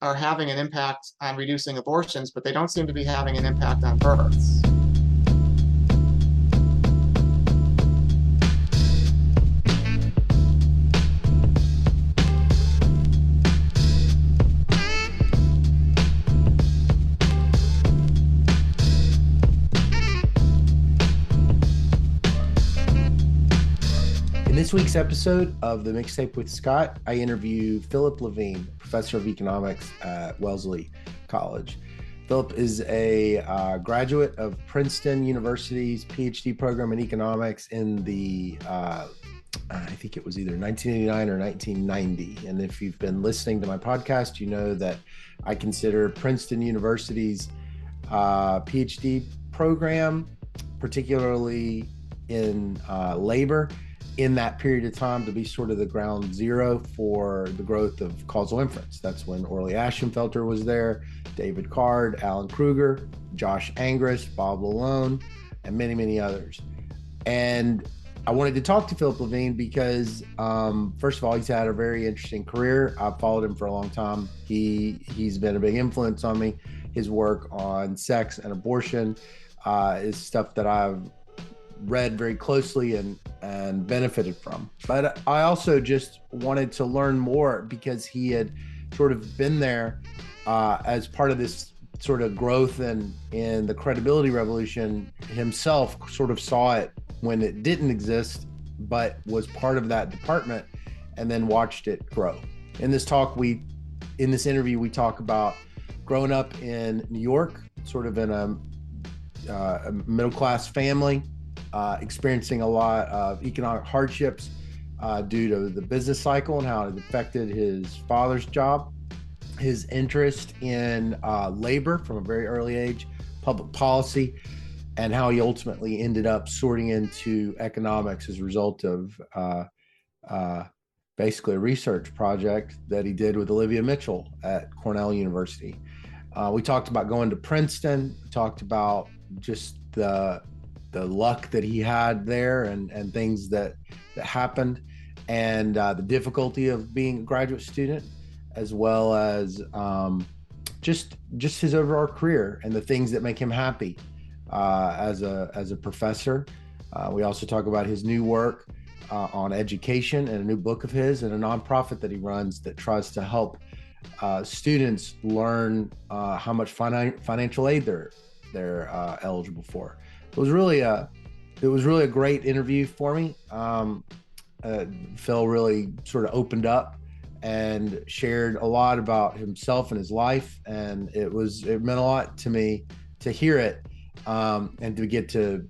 are having an impact on reducing abortions, but they don't seem to be having an impact on births. In this week's episode of The Mixtape with Scott, I interview Phillip Levine, professor of economics at Wellesley College. Phillip is a graduate of Princeton University's PhD program in economics in the, I think it was either 1989 or 1990. And if you've been listening to my podcast, you know that I consider Princeton University's PhD program, particularly in labor, in that period of time to be sort of the ground zero for the growth of causal inference. That's when Orley Ashenfelter was there, David Card, Alan Kruger, Josh Angrist, Bob Lalone, and many, many others. And I wanted to talk to Phillip Levine because, first of all, he's had a very interesting career. I've followed him for a long time. He's been a big influence on me. His work on sex and abortion is stuff that I've read very closely and benefited from. But I also just wanted to learn more because he had sort of been there as part of this sort of growth in the credibility revolution himself, sort of saw it when it didn't exist, but was part of that department and then watched it grow. In this interview, we talk about growing up in New York, sort of in a middle-class family, experiencing a lot of economic hardships due to the business cycle and how it affected his father's job, his interest in labor from a very early age, public policy, and how he ultimately ended up sorting into economics as a result of basically a research project that he did with Olivia Mitchell at Cornell University. We talked about going to Princeton. We talked about just the luck that he had there and things that happened, and the difficulty of being a graduate student, as well as just his overall career and the things that make him happy as a professor. We also talk about his new work on education and a new book of his and a nonprofit that he runs that tries to help students learn how much financial aid they're eligible for. It was really a great interview for me. Phil really sort of opened up and shared a lot about himself and his life, and it meant a lot to me to hear it and to get to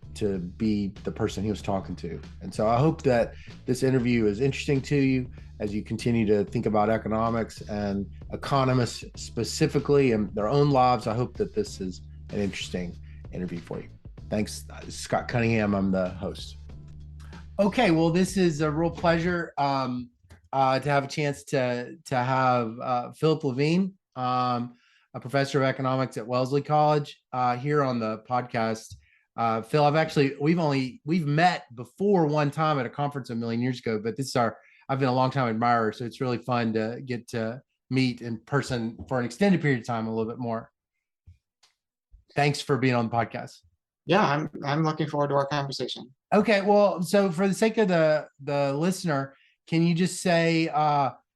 be the person he was talking to. And so I hope that this interview is interesting to you as you continue to think about economics and economists specifically and their own lives. I hope that this is an interesting interview for you. Thanks, Scott Cunningham. I'm the host. Okay, well, this is a real pleasure to have a chance to have Phillip Levine, a professor of economics at Wellesley College, here on the podcast. Phil, we've met before one time at a conference a million years ago, but I've been a long time admirer, so it's really fun to get to meet in person for an extended period of time a little bit more. Thanks for being on the podcast. Yeah, I'm looking forward to our conversation. Okay, well, so for the sake of the listener, can you just say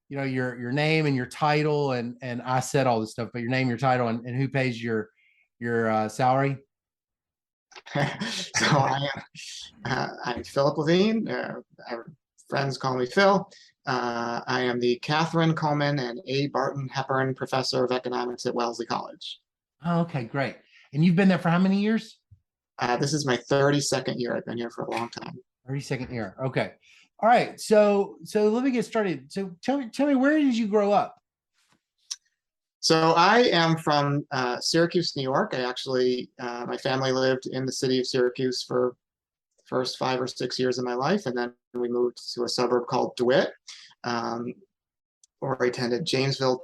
your name and your title, and I said all this stuff, but your name, your title, and who pays your salary? So I'm Phillip Levine. Our friends call me Phil. I am the Catherine Coleman and A. Barton Hepburn Professor of Economics at Wellesley College. Oh, okay, great. And you've been there for how many years? This is my 32nd year. I've been here for a long time. 32nd year. Okay. All right. So let me get started. So tell me, where did you grow up? So I am from Syracuse, New York. I actually, my family lived in the city of Syracuse for the first 5 or 6 years of my life. And then we moved to a suburb called DeWitt, where I attended the Jamesville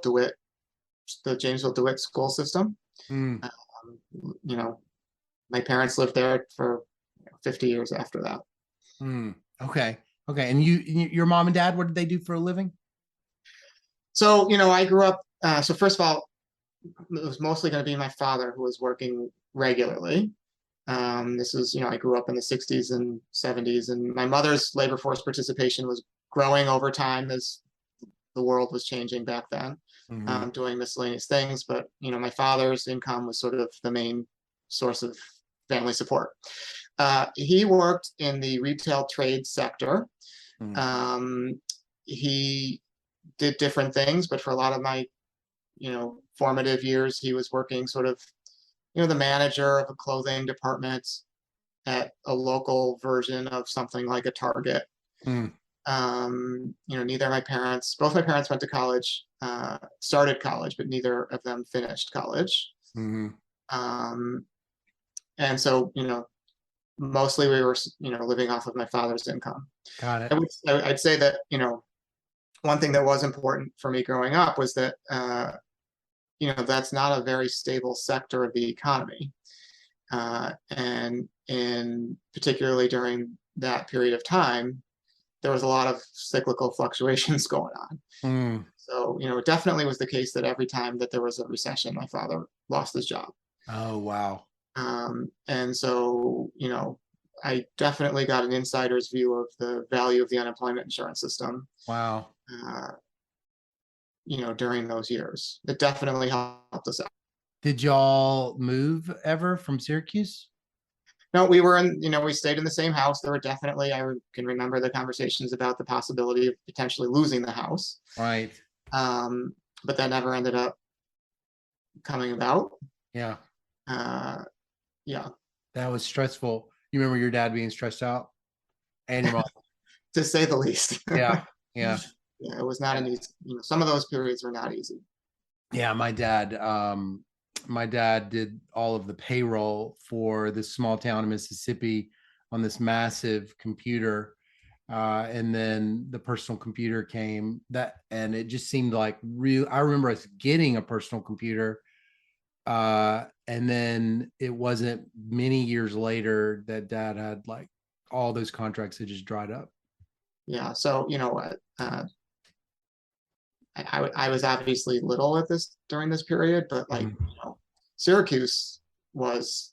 DeWitt school system. My parents lived there for 50 years after that. Okay. And your mom and dad, what did they do for a living? So, I grew up So first of all, it was mostly going to be my father who was working regularly. This was, I grew up in the 60s and 70s, and my mother's labor force participation was growing over time as the world was changing back then, Mm-hmm. doing miscellaneous things. But, my father's income was sort of the main source of family support. He worked in the retail trade sector. Mm-hmm. He did different things, but for a lot of my, formative years, he was working sort of, the manager of a clothing department at a local version of something like a Target. Both my parents went to college, started college, but neither of them finished college. Mm-hmm. Um, and so, mostly we were, living off of my father's income. Got it. I'd say that, one thing that was important for me growing up was that, that's not a very stable sector of the economy. And particularly during that period of time, there was a lot of cyclical fluctuations going on. Mm. So, it definitely was the case that every time that there was a recession, my father lost his job. Oh, wow. And so, I definitely got an insider's view of the value of the unemployment insurance system, Wow. uh, during those years. It definitely helped us out. Did y'all move ever from Syracuse? No, we stayed in the same house. There were definitely, I can remember the conversations about the possibility of potentially losing the house. Right. Um, but that never ended up coming about. Yeah. Uh, yeah, That was stressful. You remember your dad being stressed out and your mom? to say the least. Yeah. Yeah. Yeah, it was not an easy, some of those periods were not easy. Yeah. My dad did all of the payroll for this small town in Mississippi on this massive computer. And then the personal computer came and it just seemed like real. I remember us getting a personal computer. And then it wasn't many years later that dad had like all those contracts that just dried up. Yeah, so I was obviously little during this period, but like Mhm. Syracuse was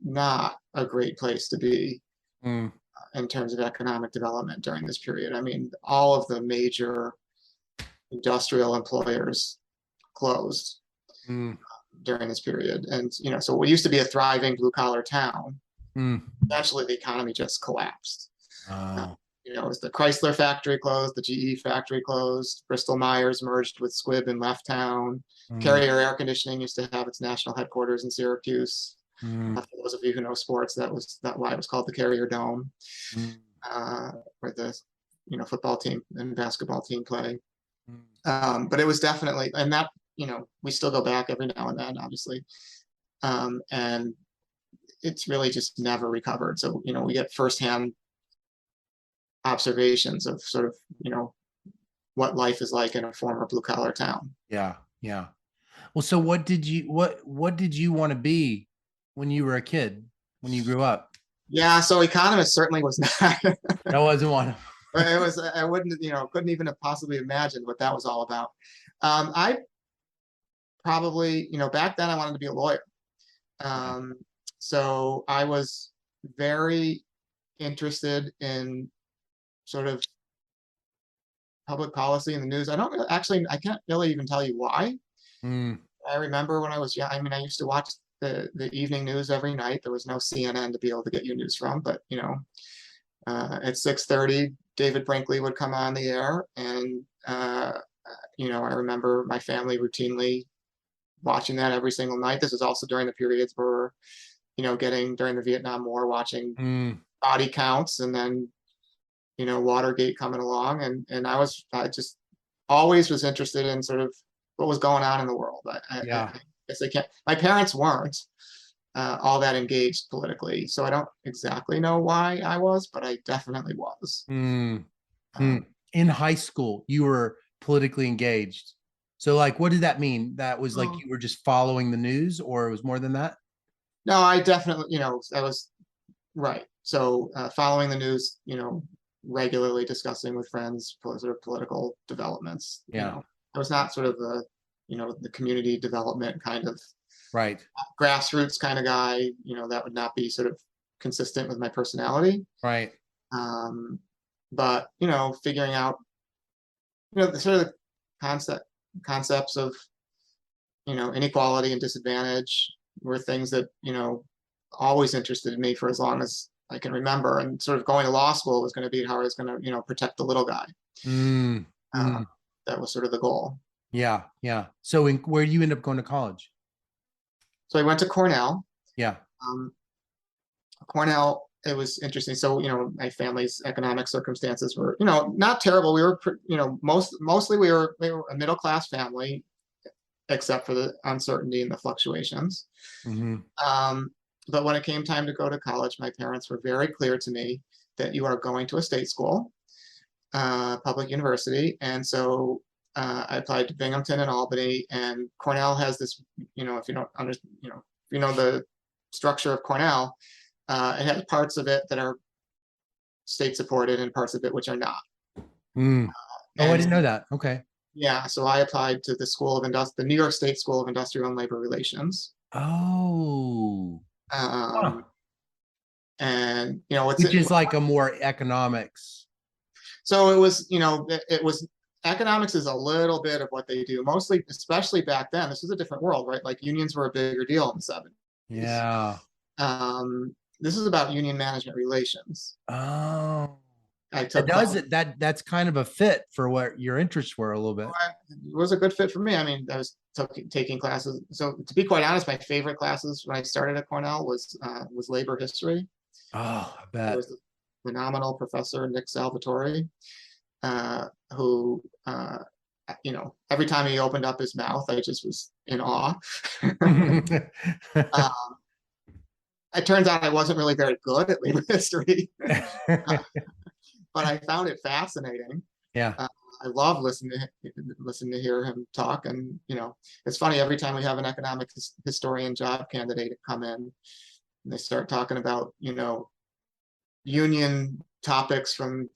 not a great place to be Mm, in terms of economic development during this period. I mean, all of the major industrial employers closed mm, during this period, and so what used to be a thriving blue collar town, mm. eventually the economy just collapsed. Uh, Oh. as the Chrysler factory closed, the GE factory closed, Bristol Myers merged with Squibb in left town. Mm, Carrier Air Conditioning used to have its national headquarters in Syracuse. mm, For those of you who know sports, that why it was called the Carrier Dome, mm, where the football team and basketball team play. mm. But it was definitely, and that we still go back every now and then, obviously, and it's really just never recovered. So we get firsthand observations of sort of what life is like in a former blue collar town. Yeah. Yeah. Well, so what did you want to be when you were a kid, when you grew up? Yeah, so Economist certainly was not. That wasn't one. It was, I wouldn't, couldn't even have possibly imagined what that was all about. I probably, back then I wanted to be a lawyer. Yeah. Um, so I was very interested in sort of public policy in the news. I can't really even tell you why. Mm, I remember when I was young, I mean, I used to watch the evening news every night. There was no CNN to be able to get you news from, but at 6:30, David Brinkley would come on the air, and I remember my family routinely watching that every single night. This was also during the periods where, getting during the Vietnam War, watching mm. body counts, and then Watergate coming along, and I just always was interested in sort of what was going on in the world. Yeah. I guess I can't. My parents weren't all that engaged politically, so I don't exactly know why I was, but I definitely was. Mm, Um, mm. In high school, you were politically engaged. So, like, what did that mean? That was like you were just following the news, or it was more than that? no, I definitely, I was right. So following the news, regularly discussing with friends sort of political developments. Yeah. I was not sort of a the community development kind of Right. grassroots kind of guy. That would not be sort of consistent with my personality. Right. But figuring out the sort of concepts of inequality and disadvantage were things that always interested me for as long as I can remember. And sort of going to law school was going to be how I was going to protect the little guy. That was sort of the goal. Yeah. Yeah. So where do you end up going to college? So I went to Cornell. Yeah. Cornell, it was interesting. So, my family's economic circumstances were, not terrible. We were, mostly we were a middle-class family, except for the uncertainty and the fluctuations. But when it came time to go to college, my parents were very clear to me that you are going to a state school, public university. And so I applied to Binghamton and Albany, and Cornell has this, if you don't understand, if you know the structure of Cornell, it has parts of it that are state supported and parts of it which are not. Oh, I didn't know that. Okay. Yeah, so I applied to the New York State School of Industrial and Labor Relations. Oh. And which is like a more economics. So it was economics is a little bit of what they do, mostly, especially back then. This was a different world, right? Like unions were a bigger deal in the 70s. Yeah. This is about union management relations. Oh. That's kind of a fit for what your interests were a little bit. It was a good fit for me. I mean, I was taking classes. So to be quite honest, my favorite classes when I started at Cornell was labor history. Oh, I bet. There was a phenomenal professor, Nick Salvatore, who, every time he opened up his mouth, I just was in awe. It turns out I wasn't really very good at labor history, but I found it fascinating. Yeah. I love listening to hear him talk. And, it's funny, every time we have an economic historian job candidate come in, and they start talking about, union topics from,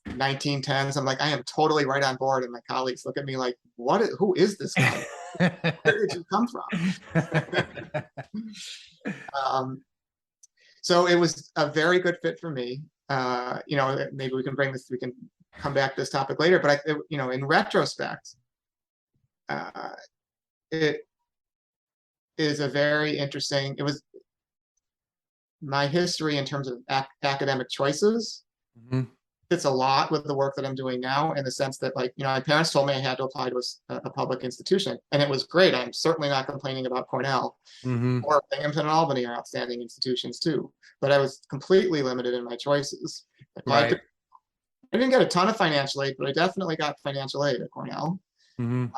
1910s. I'm like, I am totally right on board. And my colleagues look at me like, who is this guy? Where did you come from? So it was a very good fit for me. Maybe we can come back to this topic later, but in retrospect, it is a very interesting, it was my history in terms of academic choices. Fits a lot with the work that I'm doing now, in the sense that, my parents told me I had to apply to a public institution, and it was great. I'm certainly not complaining about Cornell. Or Binghamton and Albany are outstanding institutions too, but I was completely limited in my choices. I didn't get a ton of financial aid, but I definitely got financial aid at Cornell. And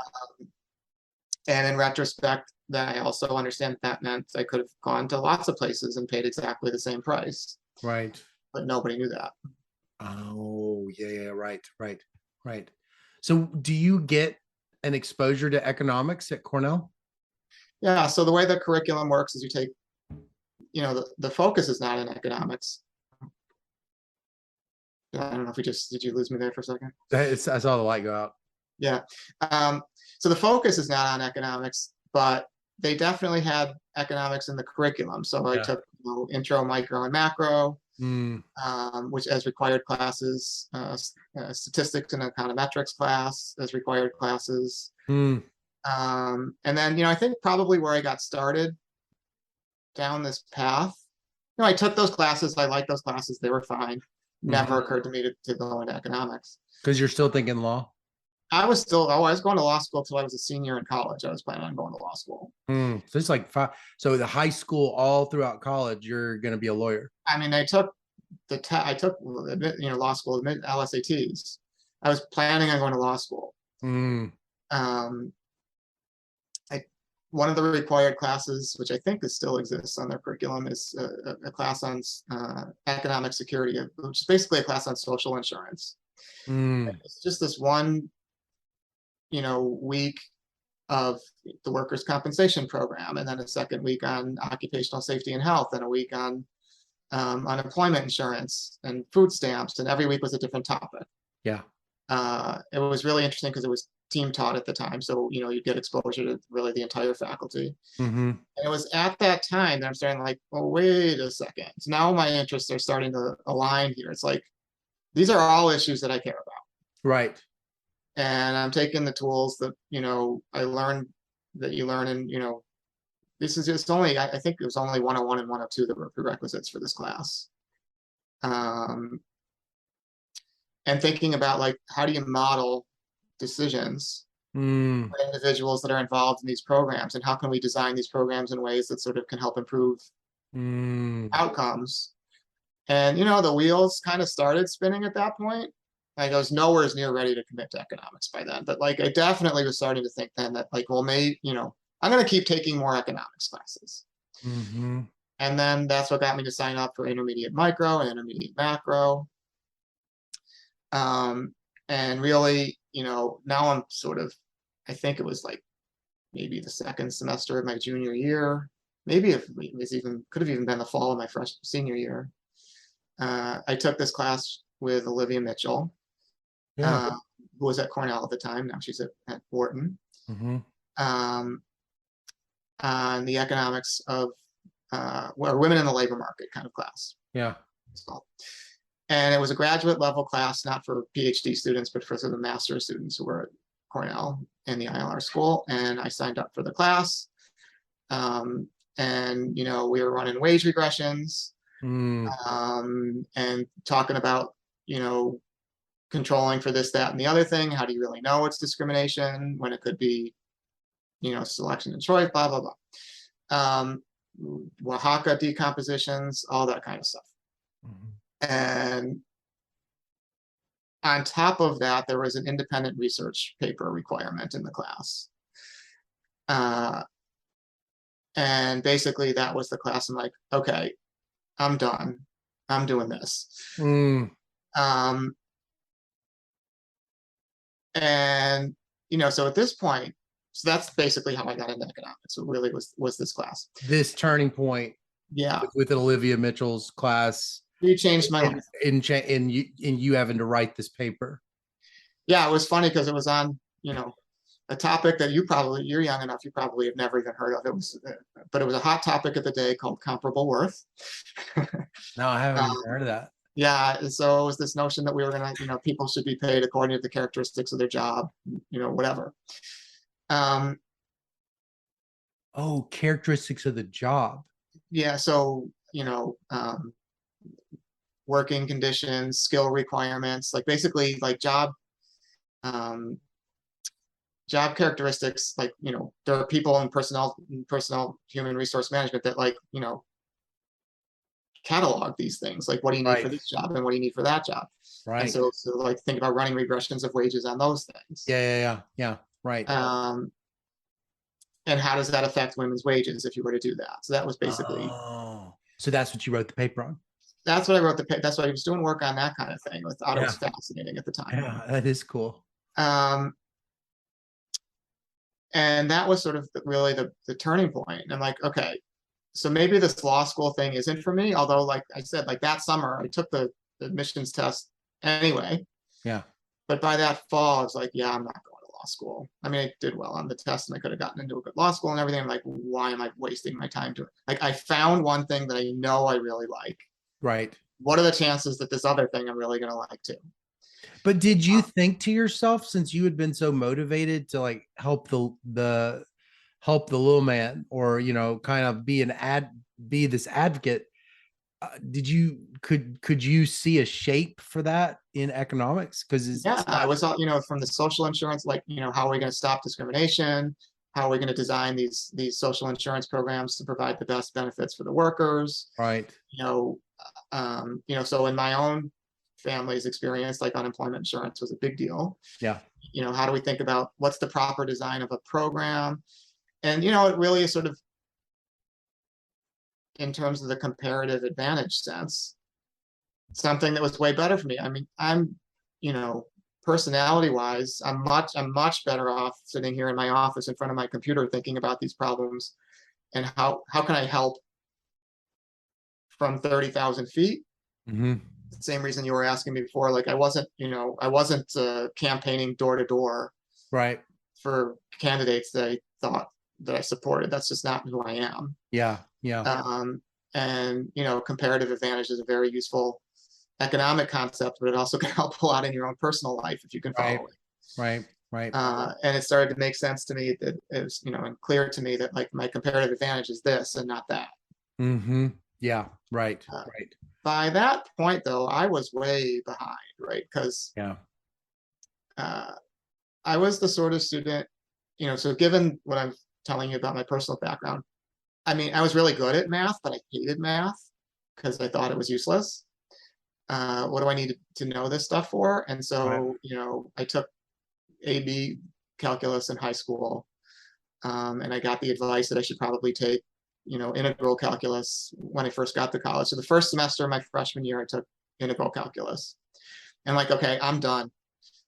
in retrospect, that I also understand that meant I could have gone to lots of places and paid exactly the same price. Right. But nobody knew that. Oh, yeah, right. So do you get an exposure to economics at Cornell? Yeah, so the way the curriculum works is you take, the focus is not in economics. I don't know if did you lose me there for a second? I saw the light go out. Yeah. So the focus is not on economics, but they definitely had economics in the curriculum. So I took intro, micro, and macro, which as required classes, statistics and econometrics class as required classes. And then, I think probably where I got started down this path, I took those classes. I liked those classes. They were fine. Never occurred to me to go into economics. Because you're still thinking law? I was going to law school till I was a senior in college. I was planning on going to law school. So it's like so the high school all throughout college, you're going to be a lawyer. I mean, I took law school, LSATs. I was planning on going to law school. One of the required classes, which I think still exists on their curriculum, is a class on economic security, which is basically a class on social insurance. It's just this one, week of the workers' compensation program, and then a second week on occupational safety and health, and a week on unemployment insurance and food stamps, and every week was a different topic. Yeah. It was really interesting because it was team taught at the time. So, you get exposure to really the entire faculty. Mm-hmm. And it was at that time that I'm starting like, oh, wait a second. So now my interests are starting to align here. It's like, these are all issues that I care about. Right. And I'm taking the tools that, I learned that you learn in, this is just only, I think it was only 101 and 102 that were prerequisites for this class. And thinking about like, how do you model decisions Mm. for individuals that are involved in these programs, and how can we design these programs in ways that sort of can help improve outcomes? And, the wheels kind of started spinning at that point. Like I was nowhere near ready to commit to economics by then, but like I definitely was starting to think then that like, well, maybe, I'm going to keep taking more economics classes. Mm-hmm. And then that's what got me to sign up for intermediate micro and intermediate macro. And really, now I'm sort of, I think it was like maybe the second semester of my junior year, maybe it was even, could have even been the fall of my senior year. I took this class with Olivia Mitchell, Yeah. who was at Cornell at the time. Now she's at Wharton. Mm-hmm. On the economics of women in the labor market kind of class. Yeah. So, and it was a graduate level class, not for PhD students, but for sort of master's students who were at Cornell in the ILR school. And I signed up for the class. And, we were running wage regressions and talking about, controlling for this, that, and the other thing. How do you really know it's discrimination when it could be, selection and choice, blah, blah, blah. Oaxaca decompositions, all that kind of stuff. Mm-hmm. And on top of that, there was an independent research paper requirement in the class. And basically that was the class. I'm like, okay, I'm done. I'm doing this. And, so at this point, so that's basically how I got into economics. It really was this class. This turning point. Yeah. With Olivia Mitchell's class. You changed my life. In you having to write this paper. Yeah, it was funny because it was on, a topic that you're young enough, you probably have never even heard of. It was, but it was a hot topic of the day called comparable worth. No, I haven't heard of that. Yeah, so it was this notion that we were gonna, people should be paid according to the characteristics of their job, whatever. Oh, characteristics of the job. Yeah, so working conditions, skill requirements, like basically like job characteristics, like, there are people in personnel human resource management that like, catalog these things, like what do you need for this job and what do you need for that job. Right. And so like think about running regressions of wages on those things. Yeah. Right. And how does that affect women's wages if you were to do that? So that was basically. Oh, so that's what you wrote the paper on. That's what I wrote that's why I was doing work on that kind of thing. I thought it was fascinating at the time. Yeah, that is cool. And that was sort of really the turning point. And I'm like, okay, so maybe this law school thing isn't for me. Although, like I said, like that summer, I took the admissions test anyway. Yeah. But by that fall, I was like, yeah, I'm not going to law school. I mean, I did well on the test and I could have gotten into a good law school and everything. I'm like, why am I wasting my time to like, I found one thing that I know I really like. Right. What are the chances that this other thing I'm really going to like too? But did you think to yourself, since you had been so motivated to like help the little man, or kind of be this advocate, could you see a shape for that in economics? Because I was from the social insurance, like how are we going to stop discrimination? How are we going to design these social insurance programs to provide the best benefits for the workers? Right. So in my own family's experience, like unemployment insurance was a big deal. Yeah. How do we think about what's the proper design of a program? And, it really is sort of in terms of the comparative advantage sense, something that was way better for me. I mean, I'm, personality wise, I'm much better off sitting here in my office in front of my computer thinking about these problems and how can I help from 30,000 feet. Mm-hmm. The same reason you were asking me before, like I wasn't campaigning door to door. Right. for candidates that I thought that I supported. That's just not who I am. Yeah. Yeah. And comparative advantage is a very useful economic concept, but it also can help a lot in your own personal life if you can Right. follow it. Right. And it started to make sense to me that it was, and clear to me that like my comparative advantage is this and not that. Mm-hmm. Yeah. Right. Uh, Right. by that point, though, I was way behind, right? Because Yeah. uh, I was the sort of student, so given what I'm telling you about my personal background, I mean, I was really good at math, but I hated math because I thought it was useless. What do I need to know this stuff for? And Right. so, I took AB calculus in high school, and I got the advice that I should probably take, integral calculus when I first got to college. So the first semester of my freshman year, I took integral calculus. And like, okay, I'm done,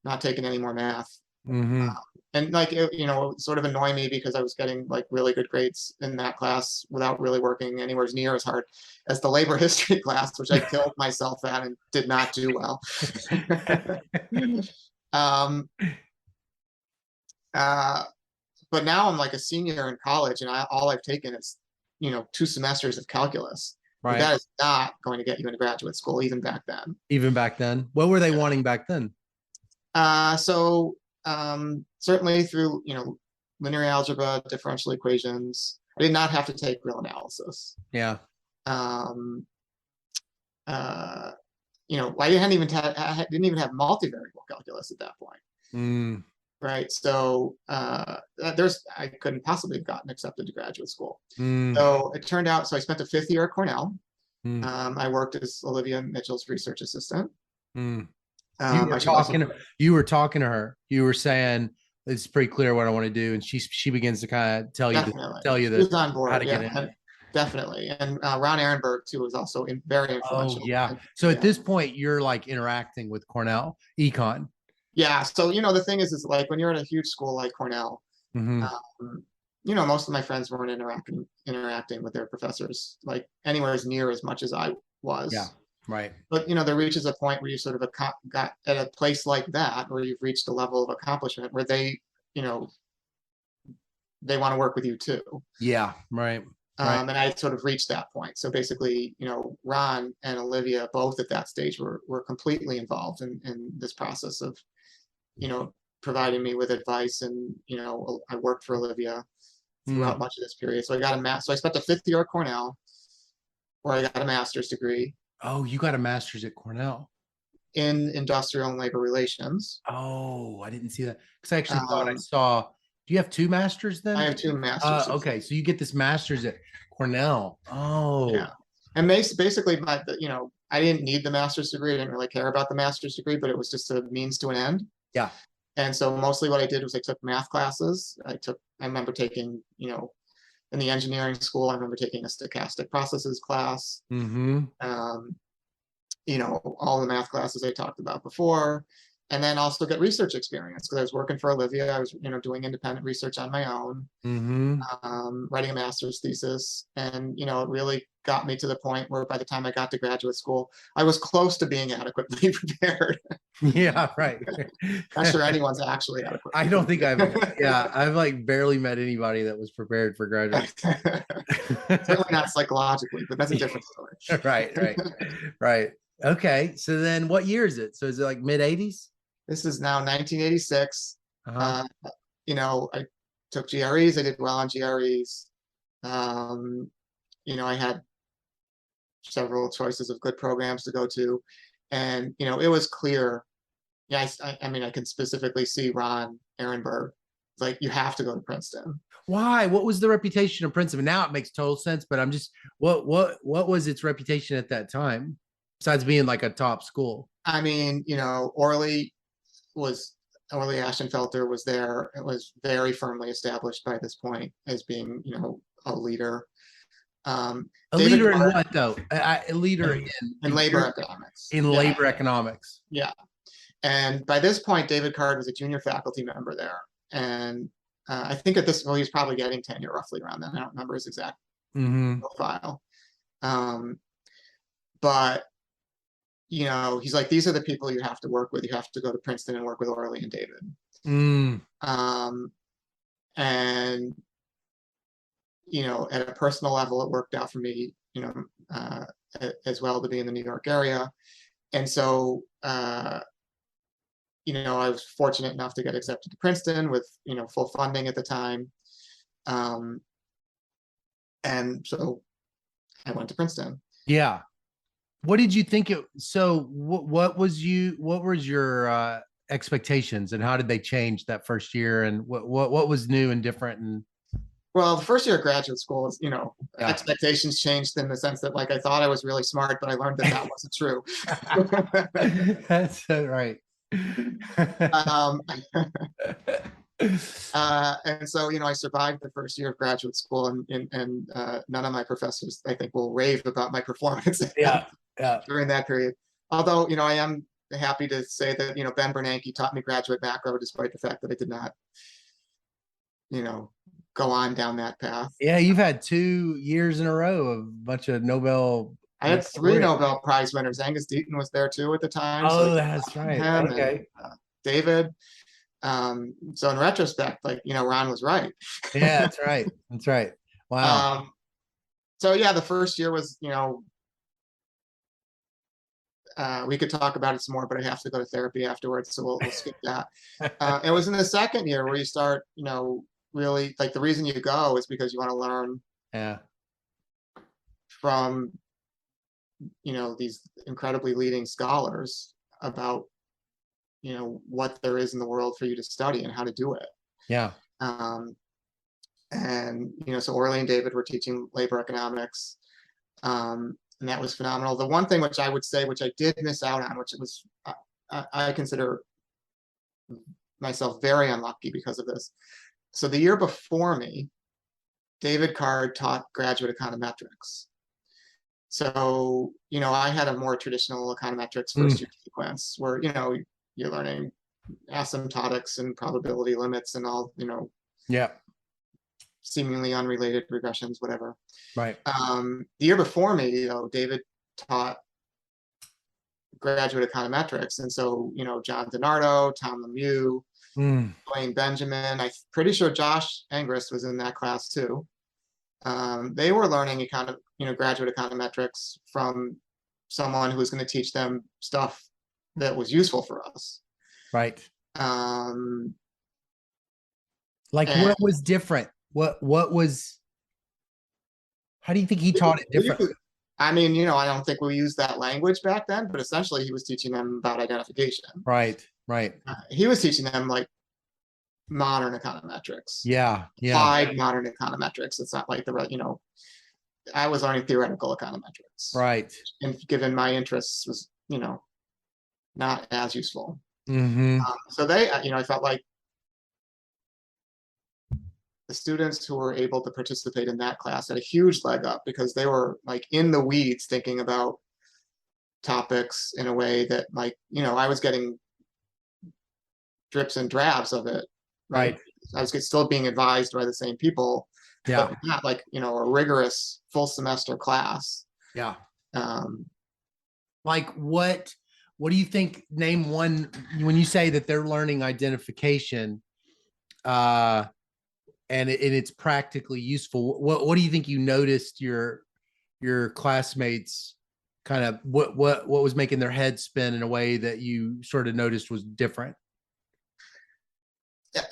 not taking any more math. Mm-hmm. And like, it sort of annoyed me because I was getting like really good grades in that class without really working anywhere near as hard as the labor history class, which I killed myself at and did not do well. um, uh, but now I'm like a senior in college, and all I've taken is, 2 semesters of calculus. But Right. that is not going to get you into graduate school, even back then. Even back then, what were they wanting back then? So certainly through, linear algebra, differential equations, I did not have to take real analysis. Yeah. Um, uh, I didn't even have multivariable calculus at that point. Mm. Right. So I couldn't possibly have gotten accepted to graduate school. Mm. So it turned out, so I spent a 5th year at Cornell. Mm. I worked as Olivia Mitchell's research assistant. Mm. You were I should also, talking. You were talking to her. You were saying it's pretty clear what I want to do, and she begins to kind of definitely, tell you she was the on how board. to get Yeah, in. and definitely. And Ron Ehrenberg too was also very Oh influential. yeah. And, So at yeah. this point, you're like interacting with Cornell econ. Yeah. So, the thing is like when you're at a huge school like Cornell, Mm-hmm. um, most of my friends weren't interacting with their professors like anywhere as near as much as I Yeah. was. Right. But there reaches a point where you sort of got at a place like that where you've reached a level of accomplishment where you know, they want to work with you too. Yeah. Right. Right. And I sort of reached that point. So basically, Ron and Olivia both at that stage were completely involved in this process of, providing me with advice. And, I worked for Olivia Mm. throughout much of this period. So so I spent the 5th year at Cornell where I got a master's degree Oh, you got a master's at Cornell. in industrial and labor relations. Oh, I didn't see that because I actually thought I Um, saw. Do you have two masters I then? have 2 master's degrees. Okay, so you get this master's at Cornell. Oh, Yeah. And basically, I didn't need the master's degree. I didn't really care about the master's degree, but it was just a means to an end. yeah. And so mostly what I did was I took math classes. I remember taking, in the engineering school, I remember taking a stochastic processes class. Mm-hmm. Um, all the math classes I talked about before, and then also get research experience because I was working for Olivia. I was, doing independent research on my own, Mm-hmm. writing a master's thesis. And, it really got me to the point where by the time I got to graduate school, I was close to being adequately prepared. Yeah, right. Not sure anyone's actually adequately I don't think prepared. I've like barely met anybody that was prepared for graduate. Certainly not psychologically, but that's a different story. Right. Okay. So then what year is it? So is it like mid 80s? This is now 1986. Uh-huh. Uh, I took GREs. I did well on GREs. Um, I had several choices of good programs to go to. And, it was clear. Yeah, I mean, I can specifically see Ron Ehrenberg. Like, you have to go to Princeton. Why? What was the reputation of Princeton? Now it makes total sense, but I'm just what was its reputation at that time besides being like a top school? I mean, was Orly Ashenfelter was there. It was very firmly established by this point as being, a leader. A David leader in Clark what though? A leader in labor economics. in Yeah, labor economics. yeah. And by this point, David Card was a junior faculty member there. And I think well, he was probably getting tenure roughly around then. I don't remember his exact Mm-hmm. profile. But he's like, these are the people you have to work with. You have to go to Princeton and work with Orly and David. Mm. And, at a personal level, it worked out for me, as well to be in the New York area. And so, I was fortunate enough to get accepted to Princeton with, full funding at the time. And so I went to Princeton. Yeah. What did you think so what was your expectations, and how did they change that first year, and what was new and different? And Well, the first year of graduate school is, yeah. expectations changed in the sense that, like, I thought I was really smart, but I learned that wasn't true. That's right. um, and so, I survived the first year of graduate school, and none of my professors, I think, will rave about my performance Yeah. during that period. Although, I am happy to say that, Ben Bernanke taught me graduate macro, despite the fact that I did not, go on down that path. Yeah, you've had 2 years in a row of a bunch of Nobel. I had 3 Nobel Prize winners. Angus Deaton was there too at the time. Oh, So that's right. him Okay. and David. So in retrospect, like, Ron was right. Yeah, that's right. That's right. Wow. So yeah, the first year was, we could talk about it some more, but I have to go to therapy afterwards, so we'll skip that. It was in the second year where you start, really, like, the reason you go is because you want to learn Yeah. from, these incredibly leading scholars about, what there is in the world for you to study and how to do it. Yeah. And, so Orly and David were teaching labor economics. And that was phenomenal. The one thing which I would say, which I did miss out on, which it was, I consider myself very unlucky because of this. So the year before me, David Card taught graduate econometrics. So, I had a more traditional econometrics first year sequence where, you're learning asymptotics and probability limits and all, Yeah. seemingly unrelated regressions, whatever. Right. The year before me, David taught graduate econometrics. And so, John DiNardo, Tom Lemieux, Dwayne Benjamin, I'm pretty sure Josh Angrist was in that class too. They were learning graduate econometrics from someone who was going to teach them stuff that was useful for us. Right. Like, And what was different? What was, how do you think he taught it differently? I mean, I don't think we used that language back then, but essentially he was teaching them about identification. Right. Right. He was teaching them, like, modern econometrics. Yeah. Yeah. Applied modern econometrics. It's not like I was learning theoretical econometrics. Right. And given my interests was, not as useful. Mm-hmm. So they, I felt like the students who were able to participate in that class had a huge leg up because they were, like, in the weeds thinking about topics in a way that, like, I was getting drips and drabs of it. Right. I was still being advised by the same people, Yeah. but not like, a rigorous full semester class. Yeah. Like, what do you think? Name one, when you say that they're learning identification, and it's practically useful. What do you think you noticed your classmates kind of, what was making their heads spin in a way that you sort of noticed was different?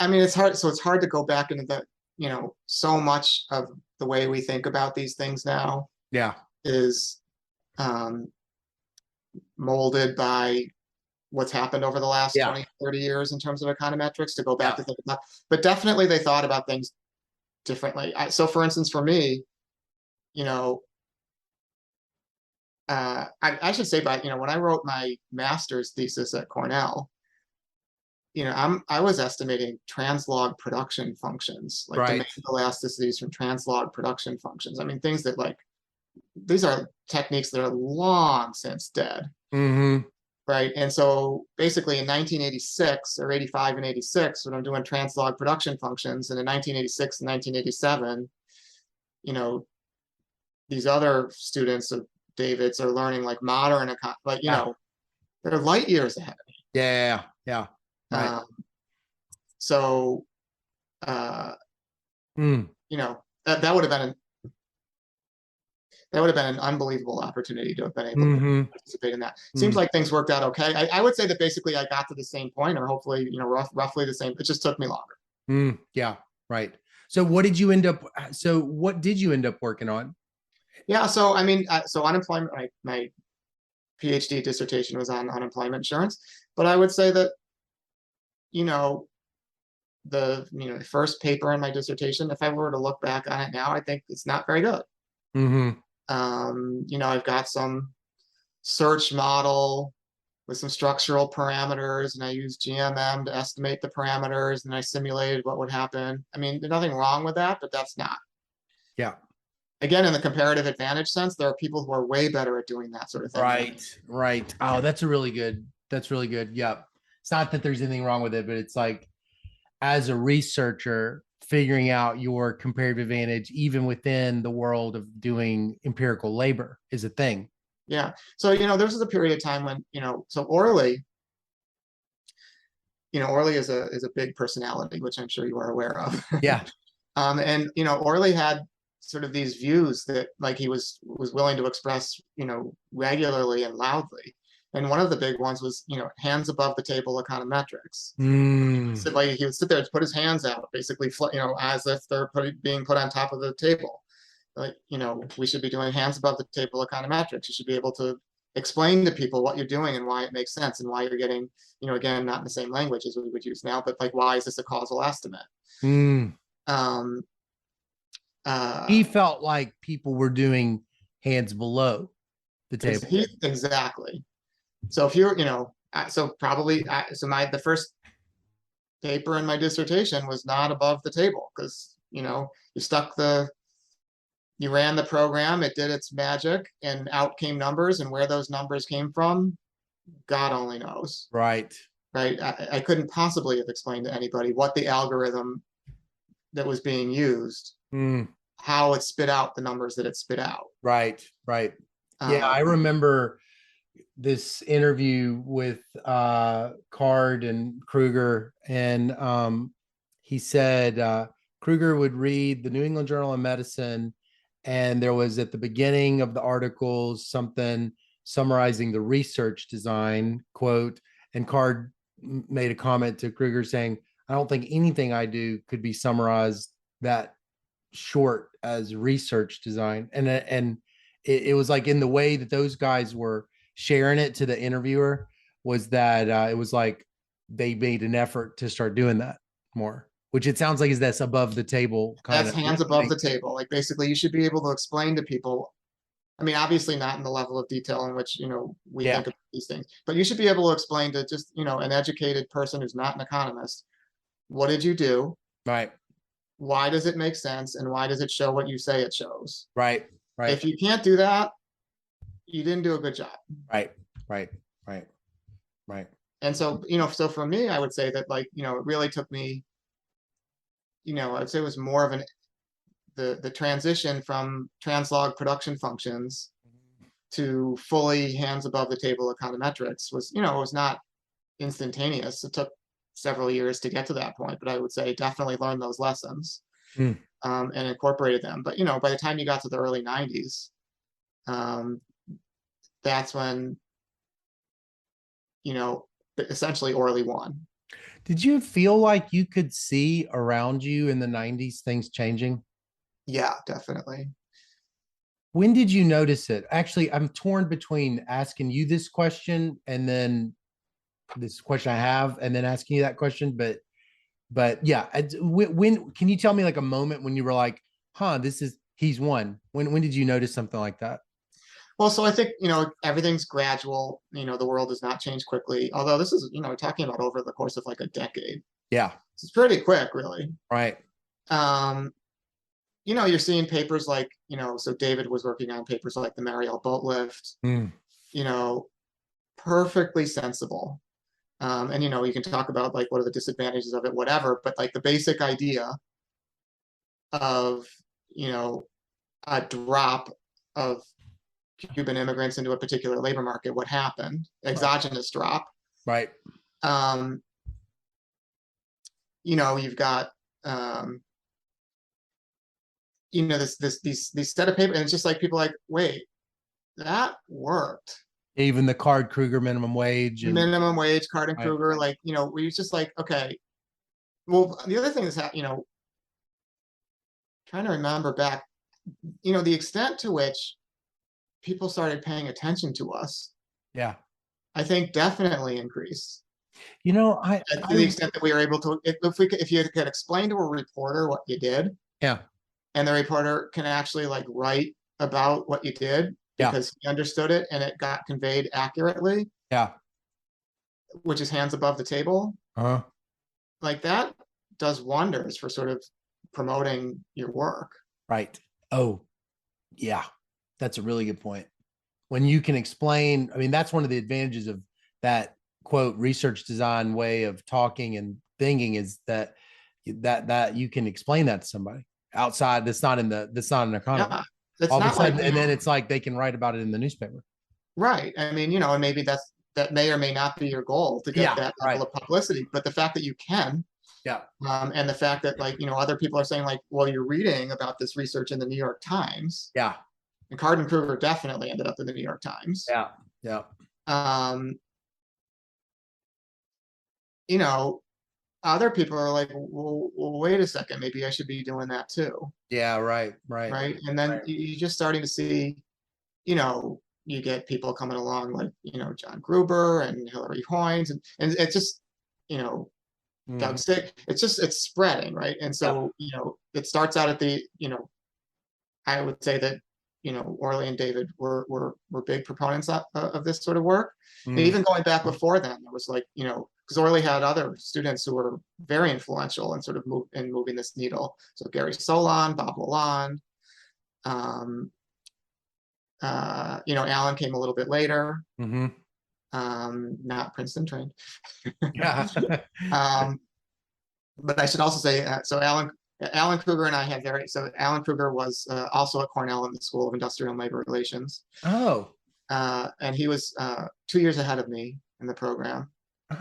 I mean, it's hard. So it's hard to go back into the, so much of the way we think about these things now. Yeah. Is molded by what's happened over the last 20, 30 years in terms of econometrics, to go back to think about, but definitely they thought about things differently. So for instance, for me, I should say, but when I wrote my master's thesis at Cornell, I was estimating translog production functions, like demand elasticities from translog production functions. I mean, things that, like, these are techniques that are long since dead. Right. And so basically in 1986 or 85 and 86, when I'm doing translog production functions, and in 1986 and 1987, these other students of David's are learning, like, modern, like, they're light years ahead of me. Yeah. Right. So Mm, That would have been an unbelievable opportunity to have been able to hmm participate in that. Seems mm, like things worked out okay. I would say that basically I got to the same point, or hopefully, roughly the same. It just took me longer. yeah, right. So what did you end up? So what did you end up working on? Yeah. So I mean, so unemployment. My PhD dissertation was on unemployment insurance, but I would say that you know the first paper in my dissertation, if I were to look back on it now, I think it's not very good. Hmm. I've got some search model with some structural parameters, and I used GMM to estimate the parameters, and I simulated what would happen. I mean, there's nothing wrong with that, but that's not. Yeah. Again, in the comparative advantage sense, there are people who are way better at doing that sort of thing. Right. Right. Oh, that's really good. That's really good. Yep. It's not that there's anything wrong with it, but it's like as a researcher, figuring out your comparative advantage, even within the world of doing empirical labor, is a thing. Yeah. So, this is a period of time when, so Orley is a big personality, which I'm sure you are aware of. Yeah. And Orley had sort of these views that like he was willing to express, regularly and loudly. And one of the big ones was, hands above the table econometrics. Mm, So like he would sit there and put his hands out, basically, as if they're being put on top of the table. Like, we should be doing hands above the table econometrics. You should be able to explain to people what you're doing and why it makes sense and why you're getting, again, not in the same language as we would use now, but like, why is this a causal estimate? mm. Um, He uh, felt like people were doing hands below the table. exactly. So if you're, so probably, so the first paper in my dissertation was not above the table because, you ran the program, it did its magic, and out came numbers, and where those numbers came from, God only knows. Right. Right? I couldn't possibly have explained to anybody what the algorithm that was being used, Mm, how it spit out the numbers that it spit out. right. Right. Yeah, I Um, remember this interview with Card and Kruger, and he said Kruger would read the New England Journal of Medicine, and there was at the beginning of the articles something summarizing the research design quote, and Card made a comment to Kruger saying, "I don't think anything I do could be summarized that short as research design," and it was like in the way that those guys were sharing it to the interviewer was that it was like they made an effort to start doing that more, which it sounds like is that's above the table kind that's of hands above the table. Like basically, you should be able to explain to people. I mean, obviously not in the level of detail in which we Yeah. think of these things, but you should be able to explain to just an educated person who's not an economist, what did you do? Right. Why does it make sense? And why does it show what you say it shows? Right. Right. If you can't do that, you didn't do a good job. Right. Right. Right. Right. And so, so for me, I would say that like, it really took me, I'd say it was more of the transition from translog production functions to fully hands above the table econometrics was, it was not instantaneous. It took several years to get to that point, but I would say definitely learned those lessons Mm. and incorporated them. But, by the time you got to the early 90s, um, that's when, you know, essentially Orly won. Did you feel like you could see around you in the 90s things changing? Yeah, definitely. When did you notice it? Actually, I'm torn between asking you this question and then this question I have, and then asking you that question. But yeah, when can you tell me like a moment when you were like, "Huh, he's won." When did you notice something like that? Well, so I think, everything's gradual. The world does not change quickly. Although this is, talking about over the course of like a decade. Yeah. It's pretty quick, really. Right. Um, you're seeing papers like, so David was working on papers like the Mariel boat lift, Mm. you know, perfectly sensible. And you can talk about like what are the disadvantages of it, whatever, but like the basic idea of, you know, a drop of Cuban immigrants into a particular labor market, what happened, Right. exogenous drop. Right. You've got, um, these set of paper, and it's just like people are like, wait, that worked. Even the Card-Kruger minimum wage and Minimum wage, Card and right. Kruger, like, we was just like, okay. Well, the other thing is that, trying to remember back, the extent to which people started paying attention to us, Yeah. I think definitely increased. I To the extent that we were able to, if you could explain to a reporter what you did, yeah. and the reporter can actually like write about what you did Yeah. because he understood it and it got conveyed accurately, Yeah. which is hands above the table, Uh-huh. like that does wonders for sort of promoting your work. Right. Oh, yeah. That's a really good point. When you can explain, I mean, that's one of the advantages of that quote research design way of talking and thinking is that you can explain that to somebody outside that's not an economy. Yeah, it's All of a not like, sudden, and then it's like they can write about it in the newspaper. right. I mean, and maybe that may or may not be your goal to get Yeah, that right. level of publicity, but the fact that you can, Yeah. and the fact that like, other people are saying like, well, you're reading about this research in the New York Times. Yeah. And Card and Kruger definitely ended up in the New York Times. Yeah. Yeah. Um, other people are like, well, wait a second, maybe I should be doing that too. Yeah. Right. Right. Right. And then you're just starting to see, you get people coming along like, John Gruber and Hillary Hoynes, and it's just, Doug Stick, it's spreading, right? And so, it starts out at the, I would say that, Orly and David were big proponents of this sort of work. And even going back before then, there was like, because Orly had other students who were very influential and sort of moving this needle. So Gary Solon, Bob Lalonde, Alan came a little bit later. Not Princeton trained. Yeah. But I should also say, so Alan Kruger and I had so Alan Kruger was also at Cornell in the School of Industrial and Labor Relations. Oh. And he was 2 years ahead of me in the program.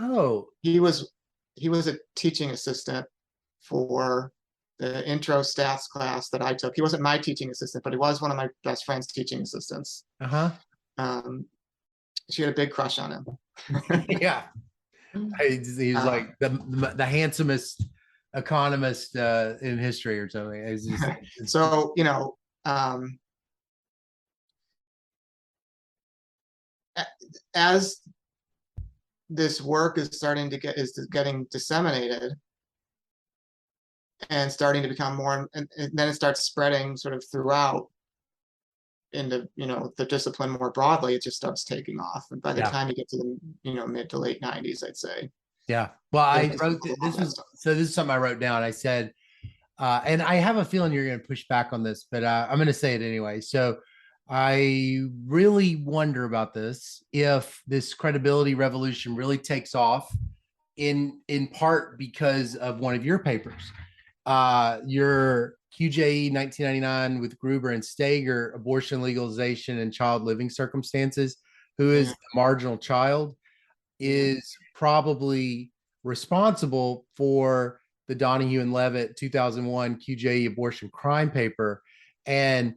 Oh. He was a teaching assistant for the intro stats class that I took. He wasn't my teaching assistant, but he was one of my best friend's teaching assistants. She had a big crush on him. Yeah. He was like the handsomest economist in history or something. So, as this work is getting disseminated and starting to become more, and then it starts spreading sort of throughout into the discipline more broadly, it just starts taking off. And by the time you get to the mid to late 90s, I'd say. Yeah. Well, I wrote this is something I wrote down. I said, and I have a feeling you're going to push back on this, but I'm going to say it anyway. So I really wonder about this, if this credibility revolution really takes off in part because of one of your papers, your QJE 1999 with Gruber and Stager, abortion legalization and child living circumstances, who is the marginal child, is probably responsible for the Donahue and Levitt 2001 QJE abortion crime paper. And,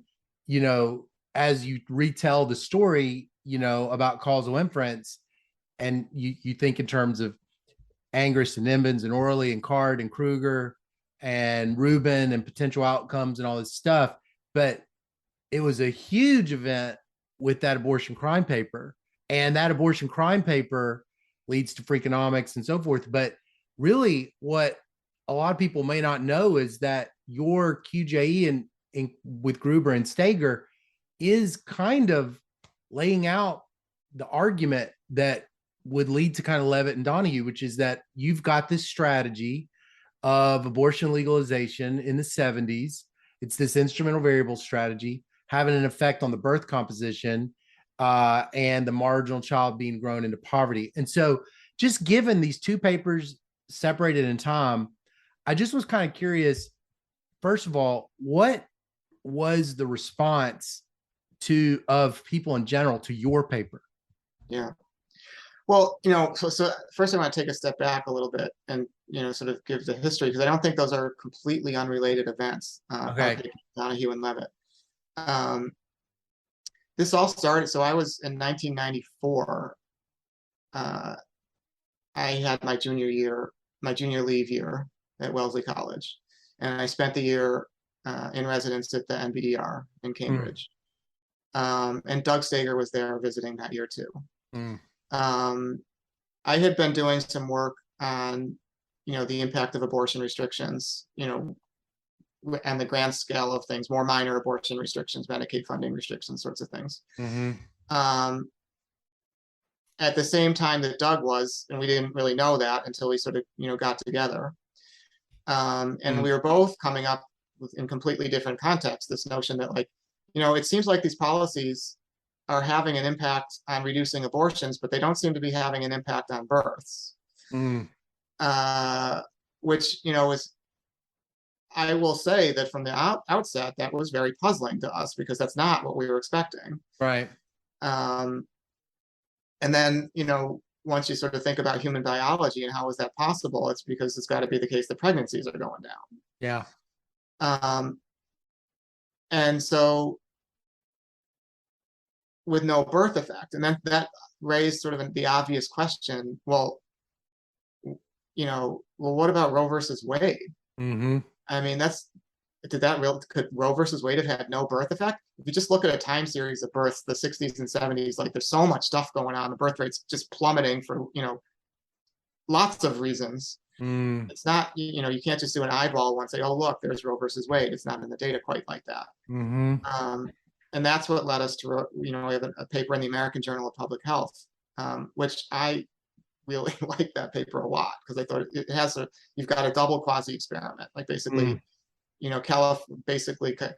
as you retell the story, about causal inference, and you think in terms of Angrist and Embens and Orley and Card and Kruger and Rubin and potential outcomes and all this stuff. But it was a huge event with that abortion crime paper. And that abortion crime paper leads to Freakonomics and so forth. But really, what a lot of people may not know is that your QJE with Gruber and Stager is kind of laying out the argument that would lead to kind of Levitt and Donahue, which is that you've got this strategy of abortion legalization in the 70s. It's this instrumental variable strategy having an effect on the birth composition and the marginal child being grown into poverty. And so just given these two papers separated in time, I just was kind of curious, first of all, what was the response of people in general to your paper? Yeah. Well, so first I want to take a step back a little bit and sort of give the history, because I don't think those are completely unrelated events. Okay. Donahue and Levitt. This all started, so I was in 1994. I had my junior leave year at Wellesley College, and I spent the year in residence at the NBER in Cambridge. And Doug Stager was there visiting that year too. I had been doing some work on, the impact of abortion restrictions, and the grand scale of things, more minor abortion restrictions, Medicaid funding restrictions, sorts of things. At the same time that Doug was, and we didn't really know that until we sort of, got together. And we were both coming up with, in completely different contexts, this notion that, like, it seems like these policies are having an impact on reducing abortions, but they don't seem to be having an impact on births. Which, is, I will say that from the outset, that was very puzzling to us, because that's not what we were expecting. Right. And then, once you sort of think about human biology and how is that possible, it's because it's got to be the case that pregnancies are going down. Yeah. And so with no birth effect, and then that raised sort of the obvious question, well, what about Roe versus Wade? I mean, could Roe versus Wade have had no birth effect? If you just look at a time series of births, the 60s and 70s, like, there's so much stuff going on. The birth rate's just plummeting for, lots of reasons. It's not, you can't just do an eyeball one, say, oh, look, there's Roe versus Wade. It's not in the data quite like that. And that's what led us to, we have a paper in the American Journal of Public Health, which I really like that paper a lot, because I thought it has you've got a double quasi experiment, like basically,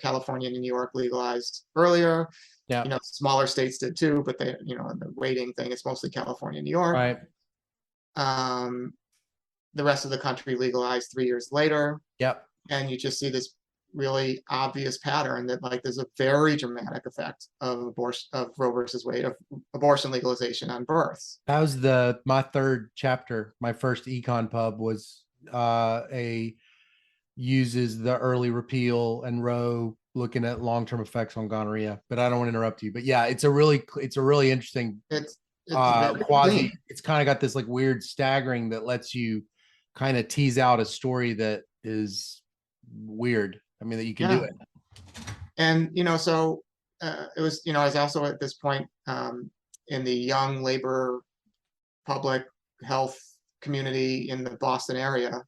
California and New York legalized earlier. Yeah. Smaller states did too, but they, in the weighting thing, it's mostly California and New York. Right. The rest of the country legalized 3 years later. Yep. And you just see this really obvious pattern that, like, there's a very dramatic effect of Roe versus Wade, of abortion legalization on births. That was my third chapter. My first econ pub was uses the early repeal and Roe, looking at long-term effects on gonorrhea. But I don't want to interrupt you. But yeah, it's a really interesting. It's quasi. It's kind of got this like weird staggering that lets you kind of tease out a story that is weird. I mean, that you can do it. And so it was, I was also at this point in the young labor public health community in the Boston area.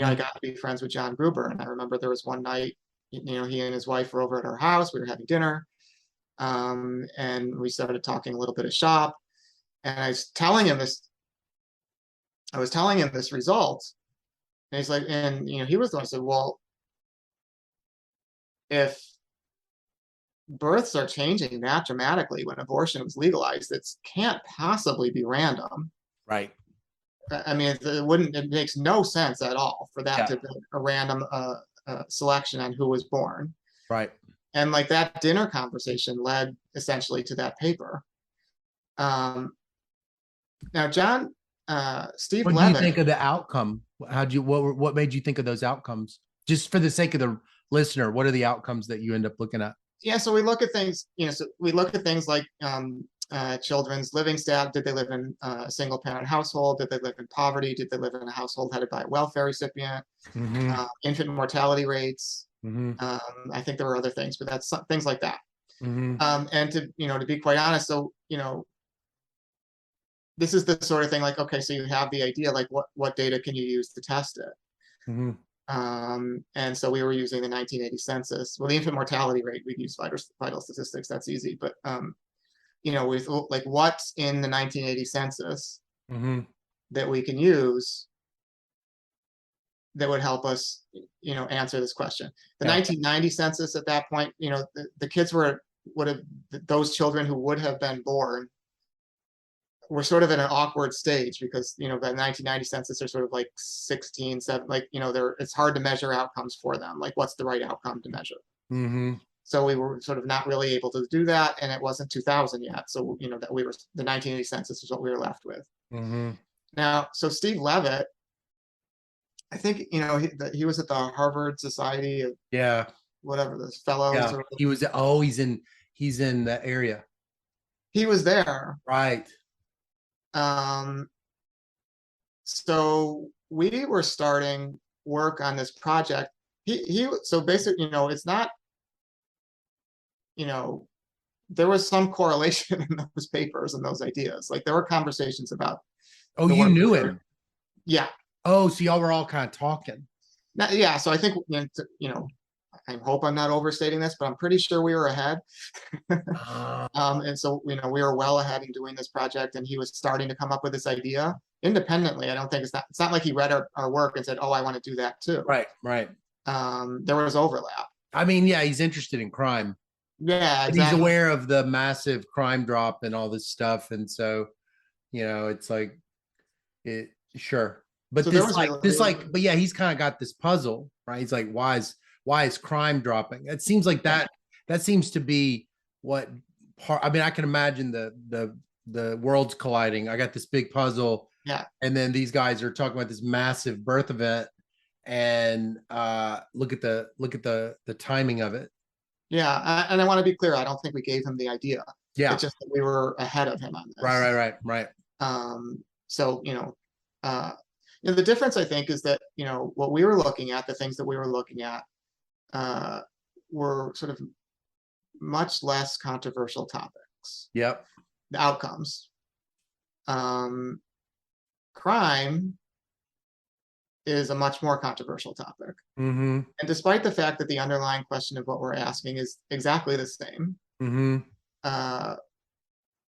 I got to be friends with John Gruber, and I remember there was one night, he and his wife were over at our house. We were having dinner, and we started talking a little bit of shop. And I was telling him this result, and he's like, and he was the one who said, well, if births are changing that dramatically when abortion was legalized, it can't possibly be random. Right. I mean, it makes no sense at all for that to be a random selection on who was born. Right. And like that dinner conversation led essentially to that paper. Now, John, Steve Levitt. What do you think of the outcome? What made you think of those outcomes? Just for the sake of the listener, what are the outcomes that you end up looking at? Yeah, so we look at things, so we look at things like children's living status. Did they live in a single parent household? Did they live in poverty? Did they live in a household headed by a welfare recipient? Infant mortality rates. I think there were other things, but that's things like that. And to be quite honest, so this is the sort of thing, like, okay, so you have the idea, like what data can you use to test it? And so we were using the 1980 census. Well, the infant mortality rate, we'd use vital statistics. That's easy. But, with like what's in the 1980 census that we can use that would help us, answer this question. The 1990 census at that point, the kids those children who would have been born we're sort of in an awkward stage, because the 1990 census are sort of like 16, 7, like it's hard to measure outcomes for them. Like, what's the right outcome to measure? So we were sort of not really able to do that, and it wasn't 2000 yet. So that the 1980 census is what we were left with. Now, so Steve Levitt I think, he was at the Harvard Society of Yeah. whatever, the fellows Yeah. or He was, oh, he's in the area. he was there. Right. Um, so we were starting work on this project. So basically, it's not, you know, there was some correlation in those papers and those ideas. Like there were conversations about Oh, the you work. knew him. Yeah. Oh, so y'all were all kind of talking. Yeah. So I think, I hope I'm not overstating this, but I'm pretty sure we were ahead. Uh, And so, we were well ahead in doing this project, and he was starting to come up with this idea independently. I don't think it's not like he read our work and said, "Oh, I want to do that too." right, right. There was overlap. I mean, yeah, he's interested in crime. Yeah, But he's exactly. aware of the massive crime drop and all this stuff. And so, it's like it sure. But So there was really, but yeah, he's kind of got this puzzle, right? He's like, why is crime dropping? It seems like yeah, that seems to be what part. I mean, I can imagine the worlds colliding. I got this big puzzle, yeah, and then these guys are talking about this massive birth event, and look at the timing of it. yeah. And I want to be clear. I don't think we gave him the idea. Yeah, It's just that we were ahead of him on right, this. right, right, right. So, uh, the difference I think is that, what we were looking at, the things that we were looking at, uh, were sort of much less controversial topics. Yep. The outcomes. Um, Crime is a much more controversial topic. Mm-hmm. And despite the fact that the underlying question of what we're asking is exactly the same, Mm-hmm. uh,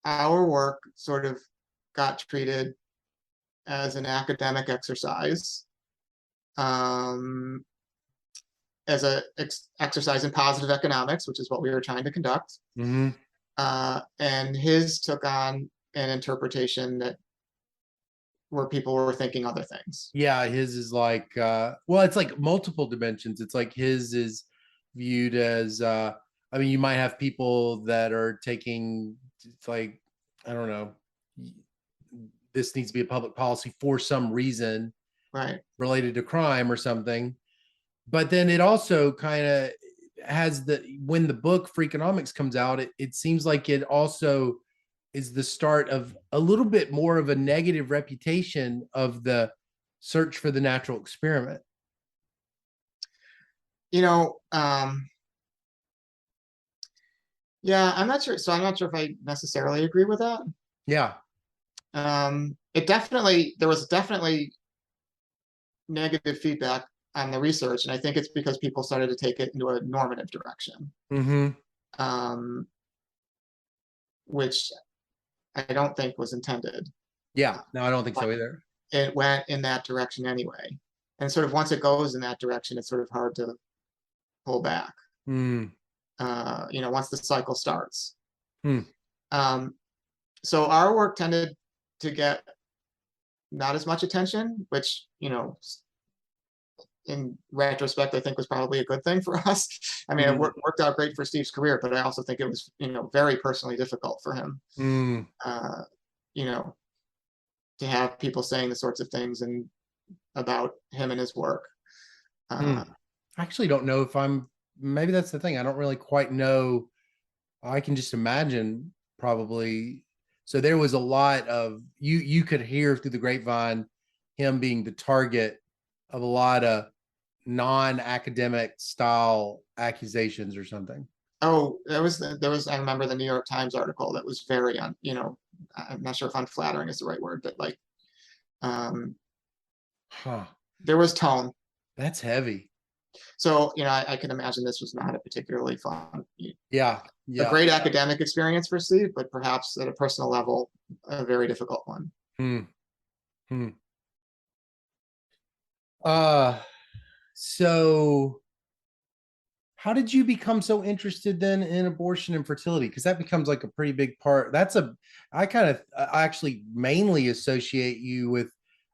our work sort of got treated as an academic exercise, um, as a exercise in positive economics, which is what we were trying to conduct. Mm-hmm. And his took on an interpretation that where people were thinking other things. Yeah, his is like well, it's like multiple dimensions. It's like his is viewed as I mean, you might have people that are taking it's like, I don't know, this needs to be a public policy for some reason Right. related to crime or something. But then it also kind of has when the book Freakonomics comes out, it seems like it also is the start of a little bit more of a negative reputation of the search for the natural experiment. You know, yeah, I'm not sure. So I'm not sure if I necessarily agree with that. Yeah. There was definitely negative feedback on the research, and I think it's because people started to take it into a normative direction, Mm-hmm. um, which I don't think was intended. Yeah. No, I don't think But so either. it went in that direction anyway. And sort of once it goes in that direction, it's sort of hard to pull back. Mm. Once the cycle starts. Mm. So our work tended to get not as much attention, which, in retrospect, I think was probably a good thing for us. I mean, it worked out great for Steve's career, but I also think it was, very personally difficult for him, Mm. you know, to have people saying the sorts of things and about him and his work. Mm. I actually don't know if maybe that's the thing. I don't really quite know. I can just imagine probably. So there was a lot of you could hear through the grapevine him being the target of a lot of non-academic style accusations or something. Oh, I remember the New York Times article that was very I'm not sure if unflattering is the right word, but like, Huh. there was tone. That's heavy. So, I can imagine this was not a particularly fun, Yeah. a Yeah. great academic experience for Steve, but perhaps at a personal level, a very difficult one. Hmm. Hmm. Uh, so how did you become so interested then in abortion and fertility? Because that becomes like a pretty big part. I actually mainly associate you with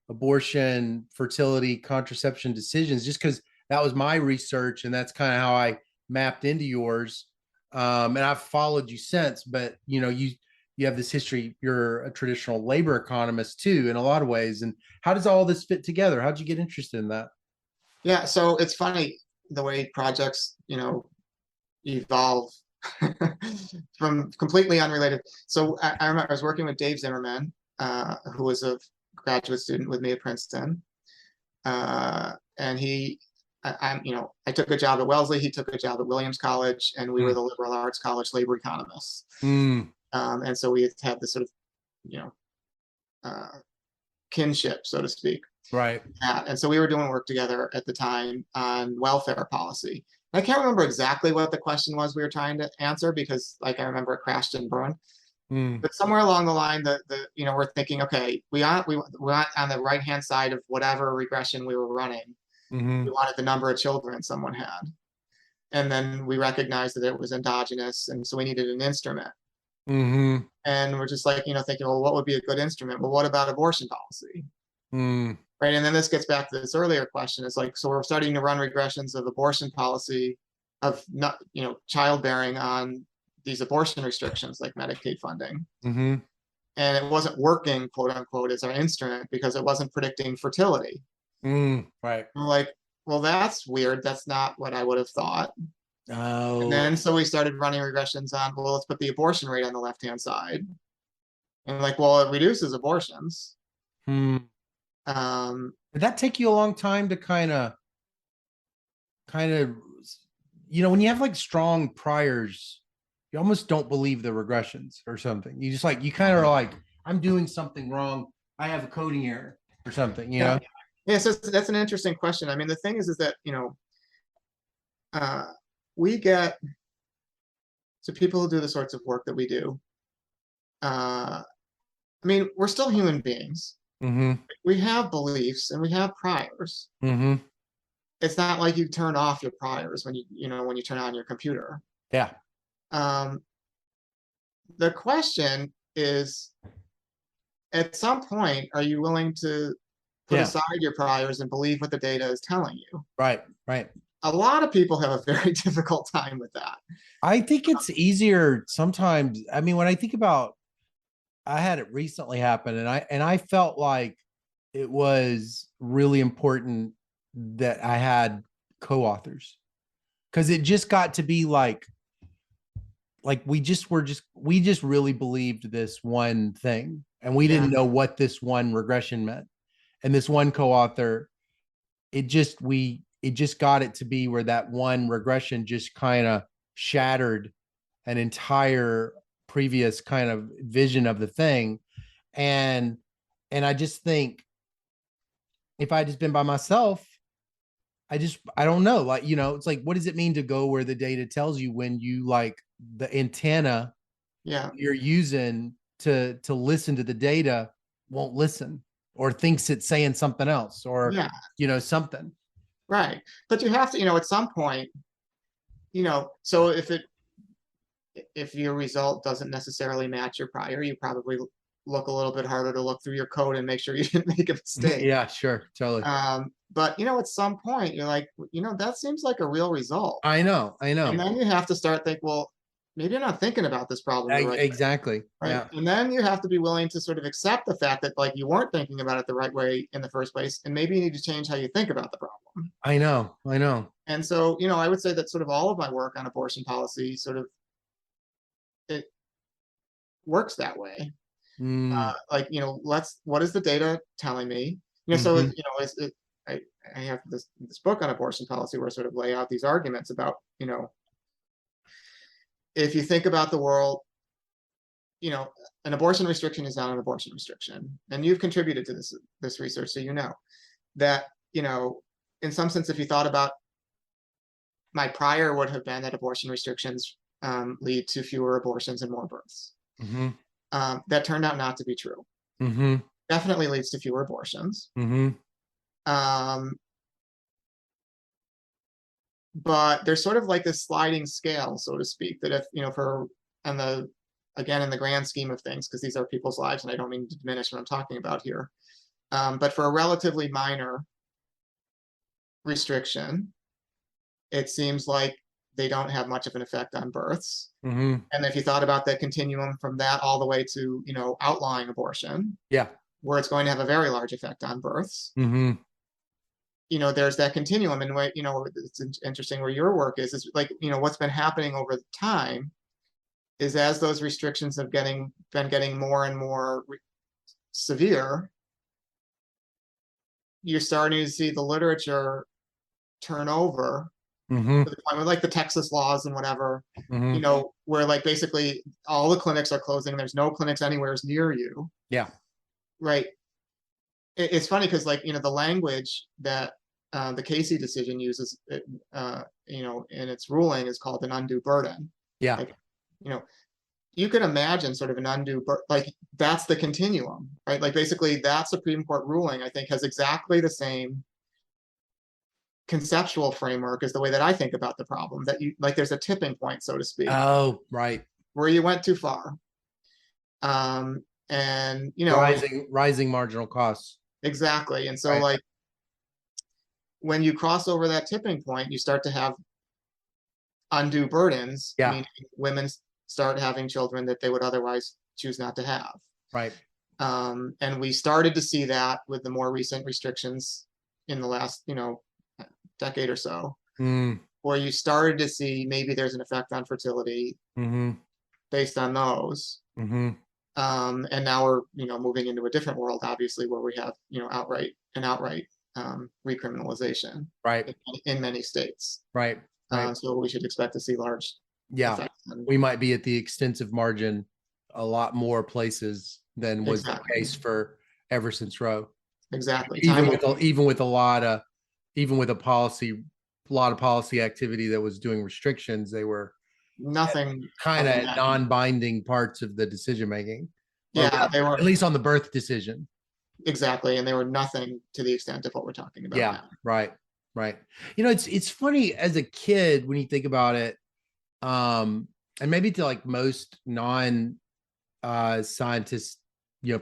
abortion, fertility, contraception decisions, just because that was my research and that's kind of how I mapped into yours. And I've followed you since, but you have this history. You're a traditional labor economist too, in a lot of ways. And how does all this fit together? How'd you get interested in that? Yeah, so it's funny the way projects, evolve from completely unrelated. So I remember I was working with Dave Zimmerman, who was a graduate student with me at Princeton. And I took a job at Wellesley, he took a job at Williams College, and we were the liberal arts college labor economists. Mm, And so we had this sort of, you know, kinship, so to speak. right. And so we were doing work together at the time on welfare policy. I can't remember exactly what the question was we were trying to answer because, like, I remember it crashed and burned. Mm, But somewhere along the line, we're thinking, okay, we want on the right hand side of whatever regression we were running. mm-hmm, We wanted the number of children someone had, and then we recognized that it was endogenous, and so we needed an instrument. mm-hmm, And we're just like, thinking, well, what would be a good instrument? Well, what about abortion policy? mm, Right. And then this gets back to this earlier question. It's like, so we're starting to run regressions of abortion policy, of not, childbearing on these abortion restrictions like Medicaid funding. mm-hmm, And it wasn't working, quote unquote, as our instrument because it wasn't predicting fertility. right. And we're like, well, that's weird. That's not what I would have thought. And Oh, then so we started running regressions on, well, let's put the abortion rate on the left-hand side. And like, well, it reduces abortions. hmm. Um, Did that take you a long time to kind of, when you have like strong priors, you almost don't believe the regressions or something. You just like, you kind of are like, I'm doing something wrong. I have a coding error or something, you yeah. know? Yeah, so that's an interesting question. I mean, the thing is that, uh, we get, so people who do the sorts of work that we do, I mean, we're still human beings. Mm-hmm. We have beliefs and we have priors. Mm-hmm. It's not like you turn off your priors when when you turn on your computer. Yeah. Um, the question is, at some point, are you willing to put Yeah. aside your priors and believe what the data is telling you? Right. Right. A lot of people have a very difficult time with that. I think it's easier sometimes. I mean, when I think about, I had it recently happen, and I felt like it was really important that I had co-authors, because it just got to be like we just really believed this one thing, and we Yeah, didn't know what this one regression meant. And this one co-author, it just got it to be where that one regression just kind of shattered an entire previous kind of vision of the thing. And and I just think if I just been by myself, I don't know, like, it's like, what does it mean to go where the data tells you, when you, like, the antenna yeah, you're using to listen to the data won't listen, or thinks it's saying something else, or yeah, something. right. But you have to, at some point, so if your result doesn't necessarily match your prior, you probably look a little bit harder to look through your code and make sure you didn't make a mistake. Yeah, sure, totally. But at some point you're like, that seems like a real result. I know. And then you have to start think, well, maybe I'm not thinking about this problem the right way, Exactly. right? Yeah. And then you have to be willing to sort of accept the fact that like you weren't thinking about it the right way in the first place, and maybe you need to change how you think about the problem. I know. And so, I would say that sort of all of my work on abortion policy sort of it works that way. Mm, Like, what is the data telling me? So, mm-hmm, I have this book on abortion policy where I sort of lay out these arguments about, if you think about the world, an abortion restriction is not an abortion restriction. And you've contributed to this research, so that, in some sense, if you thought about my prior would have been that abortion restrictions lead to fewer abortions and more births. mm-hmm, That turned out not to be true. mm-hmm, Definitely leads to fewer abortions. mm-hmm. Um, but there's sort of like this sliding scale, so to speak, that if, again, in the grand scheme of things, because these are people's lives and I don't mean to diminish what I'm talking about here, but for a relatively minor restriction, it seems like they don't have much of an effect on births. Mm-hmm. And if you thought about that continuum from that all the way to, outlawing abortion, Yeah. where it's going to have a very large effect on births, Mm-hmm. there's that continuum. And what, it's interesting where your work is like, what's been happening over time is as those restrictions have been getting more and more severe, you're starting to see the literature turn over Mm-hmm. to the point where, like, the Texas laws and whatever, Mm-hmm. where, like, basically all the clinics are closing. There's no clinics anywhere near you. Yeah. Right. It's funny because, like, the language that the Casey decision uses, in its ruling is called an undue burden. Yeah. Like, you can imagine sort of an undue, like, that's the continuum, right? Like, basically that Supreme Court ruling, I think, has exactly the same conceptual framework as the way that I think about the problem, that there's a tipping point, so to speak, Oh, right. where you went too far. And Rising marginal costs. exactly. And so, Right. like, when you cross over that tipping point, you start to have undue burdens, Yeah. meaning women start having children that they would otherwise choose not to have. Right. And we started to see that with the more recent restrictions in the last, decade or so, where you started to see maybe there's an effect on fertility based on those. And now we're, moving into a different world, obviously, where we have, outright recriminalization, right, in many states. Right. So we should expect to see large effects. We might be at the extensive margin a lot more places than was the case for ever since Roe. Exactly. Even with a lot of policy activity that was doing restrictions, they were nothing kind of non-binding parts of the decision making. Yeah, they were, at least on the birth decision. Exactly, and they were nothing to the extent of what we're talking about. Yeah, now. Right. It's funny as a kid when you think about it, and maybe to like most non-scientists,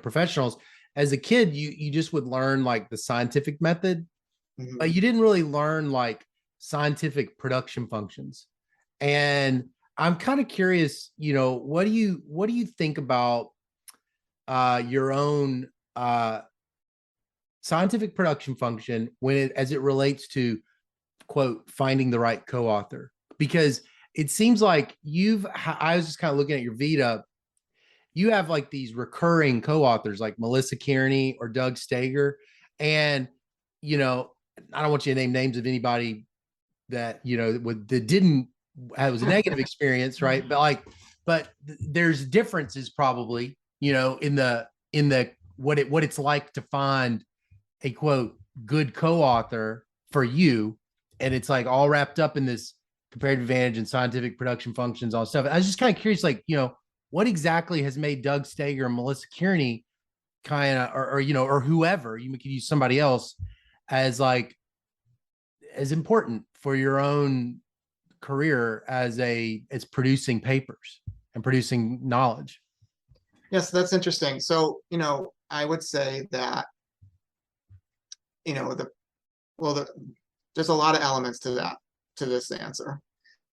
professionals. As a kid, you just would learn like the scientific method, but you didn't really learn like scientific production functions. And I'm kind of curious, what do you think about your own scientific production function as it relates to, quote, finding the right co-author? Because it seems like I was just kind of looking at your Vita. You have like these recurring co-authors like Melissa Kearney or Doug Stager. And, I don't want you to name names of anybody that, that didn't have was a negative experience. Right. But there's differences probably, in the what it's like to find a, quote, good co-author for you. And it's like all wrapped up in this comparative advantage and scientific production functions, all stuff. I was just kind of curious, like, what exactly has made Doug Stager and Melissa Kearney kind of, or whoever, you could use somebody else as important for your own career as producing papers and producing knowledge? Yes, that's interesting. So, I would say that, there's a lot of elements to this answer.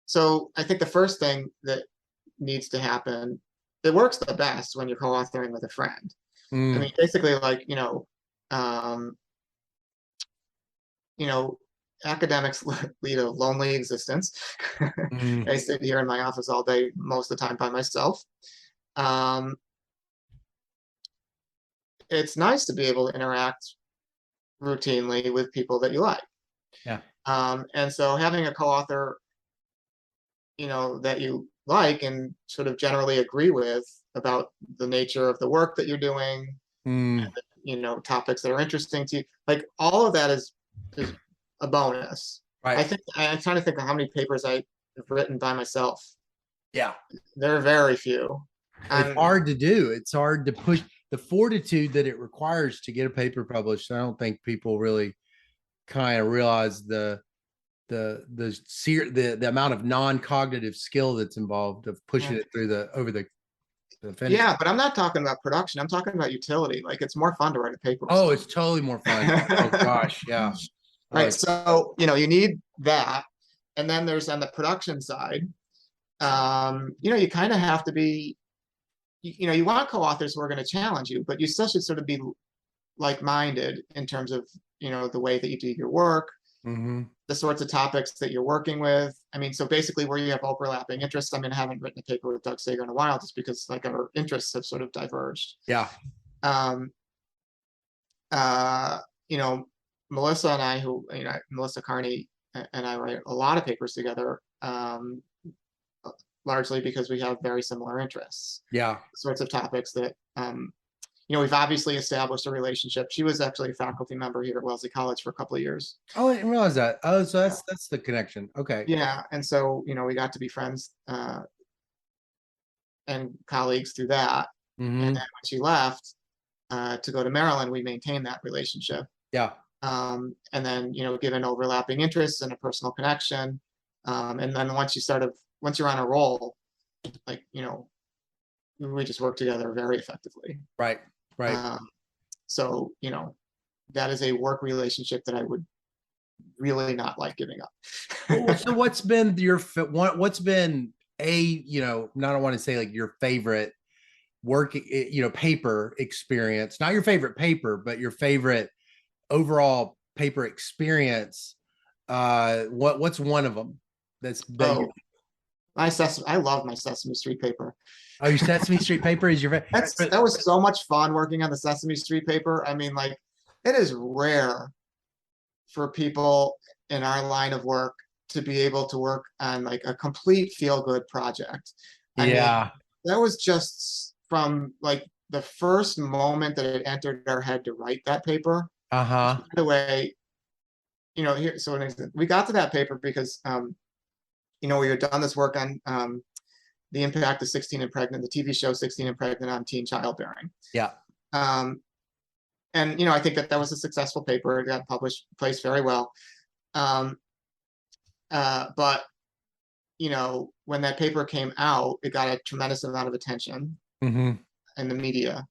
So I think the first thing that needs to happen, it works the best when you're co-authoring with a friend. I mean, basically, like, academics lead a lonely existence. I sit here in my office all day, most of the time by myself. It's nice to be able to interact routinely with people that you like. Yeah. And so having a co-author, that you like and sort of generally agree with about the nature of the work that you're doing, and, topics that are interesting to you, like, all of that is a bonus. Right. I'm trying to think of how many papers I have written by myself. Yeah. There are very few. It's hard to do. It's hard to push the fortitude that it requires to get a paper published. I don't think people really kind of realize the amount of non-cognitive skill that's involved of pushing it through over the finish. Yeah, but I'm not talking about production. I'm talking about utility. Like, it's more fun to write a paper. Oh, it's totally more fun. Oh gosh, yeah. Right. So, you need that. and then there's on the production side, you kind of have to be, you want co-authors who are going to challenge you, but you still should sort of be like-minded in terms of, the way that you do your work, the sorts of topics that you're working with. I mean, so basically where you have overlapping interests. I mean, I haven't written a paper with Doug Sager in a while just because like our interests have sort of diverged. Yeah. Um, uh, you know, Melissa and I, Melissa Carney and I write a lot of papers together, largely because we have very similar interests. Yeah. Sorts of topics that, we've obviously established a relationship. She was actually a faculty member here at Wellesley College for a couple of years. Oh, I didn't realize that. Oh, so that's the connection. Okay. Yeah, and so we got to be friends and colleagues through that. And then when she left to go to Maryland, we maintained that relationship. Yeah. And then given overlapping interests and a personal connection, and then once you're on a roll, like we just work together very effectively. Right. So that is a work relationship that I would really not like giving up. So what's been what's been I don't want to say like your favorite work, paper experience, not your favorite paper, but your favorite overall paper experience. What's one of them that's been? I love my Sesame Street paper. Oh, your Sesame Street paper is your favorite? That was so much fun working on the Sesame Street paper. I mean, like, it is rare for people in our line of work to be able to work on like a complete feel-good project. I mean, that was just from like the first moment that it entered our head to write that paper. By the way, we got to that paper because we had done this work on the impact of 16 and Pregnant, the TV show 16 and Pregnant on teen childbearing. Yeah. And I think that was a successful paper. It got placed very well. But when that paper came out, it got a tremendous amount of attention in the media.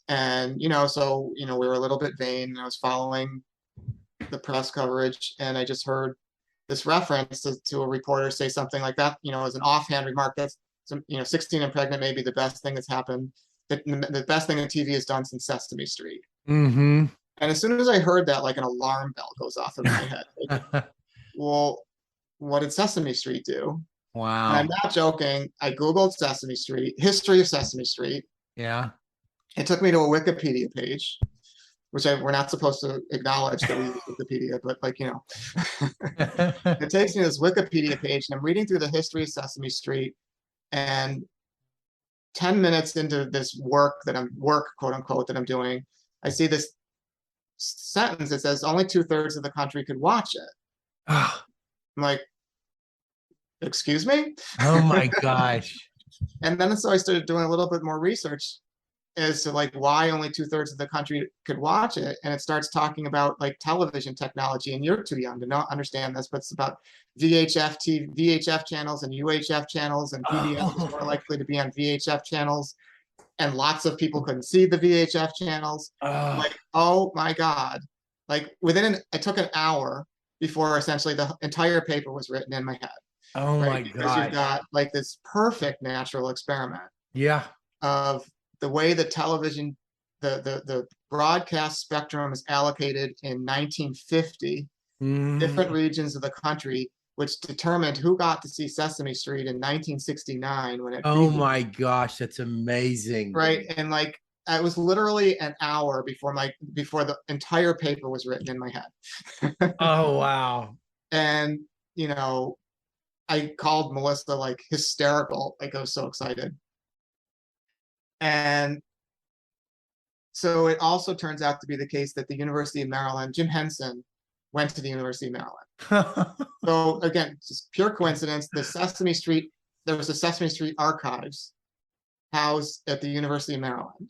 And so we were a little bit vain, and I was following the press coverage, and I just heard this reference to a reporter say something like that, as an offhand remark. That's 16 and Pregnant may be the best thing that's happened, the best thing that TV has done since Sesame Street. And as soon as I heard that, like an alarm bell goes off in my head. Like, well, what did Sesame Street do? Wow. And I'm not joking. I Googled Sesame Street, history of Sesame Street. Yeah. It took me to a Wikipedia page, which we're not supposed to acknowledge that we use Wikipedia, but it takes me to this Wikipedia page, and I'm reading through the history of Sesame Street, and 10 minutes into this work, quote unquote, that I'm doing, I see this sentence that says only 2/3 of the country could watch it. I'm like, excuse me? Oh my gosh. And then so I started doing a little bit more research as to like why only 2/3 of the country could watch it. And it starts talking about like television technology, and you're too young to not understand this, but it's about VHF channels and UHF channels, and PBS was more likely to be on VHF channels, and lots of people couldn't see the VHF channels. Like, oh my God. Like it took an hour before essentially the entire paper was written in my head. Oh my Because God. you've got like this perfect natural experiment. Yeah. Of the way the television, the broadcast spectrum is allocated in 1950, different regions of the country, which determined who got to see Sesame Street in 1969 when it. Oh my gosh, that's amazing. Right, and like it was literally an hour before the entire paper was written in my head. Oh wow. And I called Melissa like hysterical, like I was so excited. And so it also turns out to be the case that the University of Maryland, Jim Henson went to the University of Maryland. So again, just pure coincidence. There was a Sesame Street archives housed at the University of Maryland,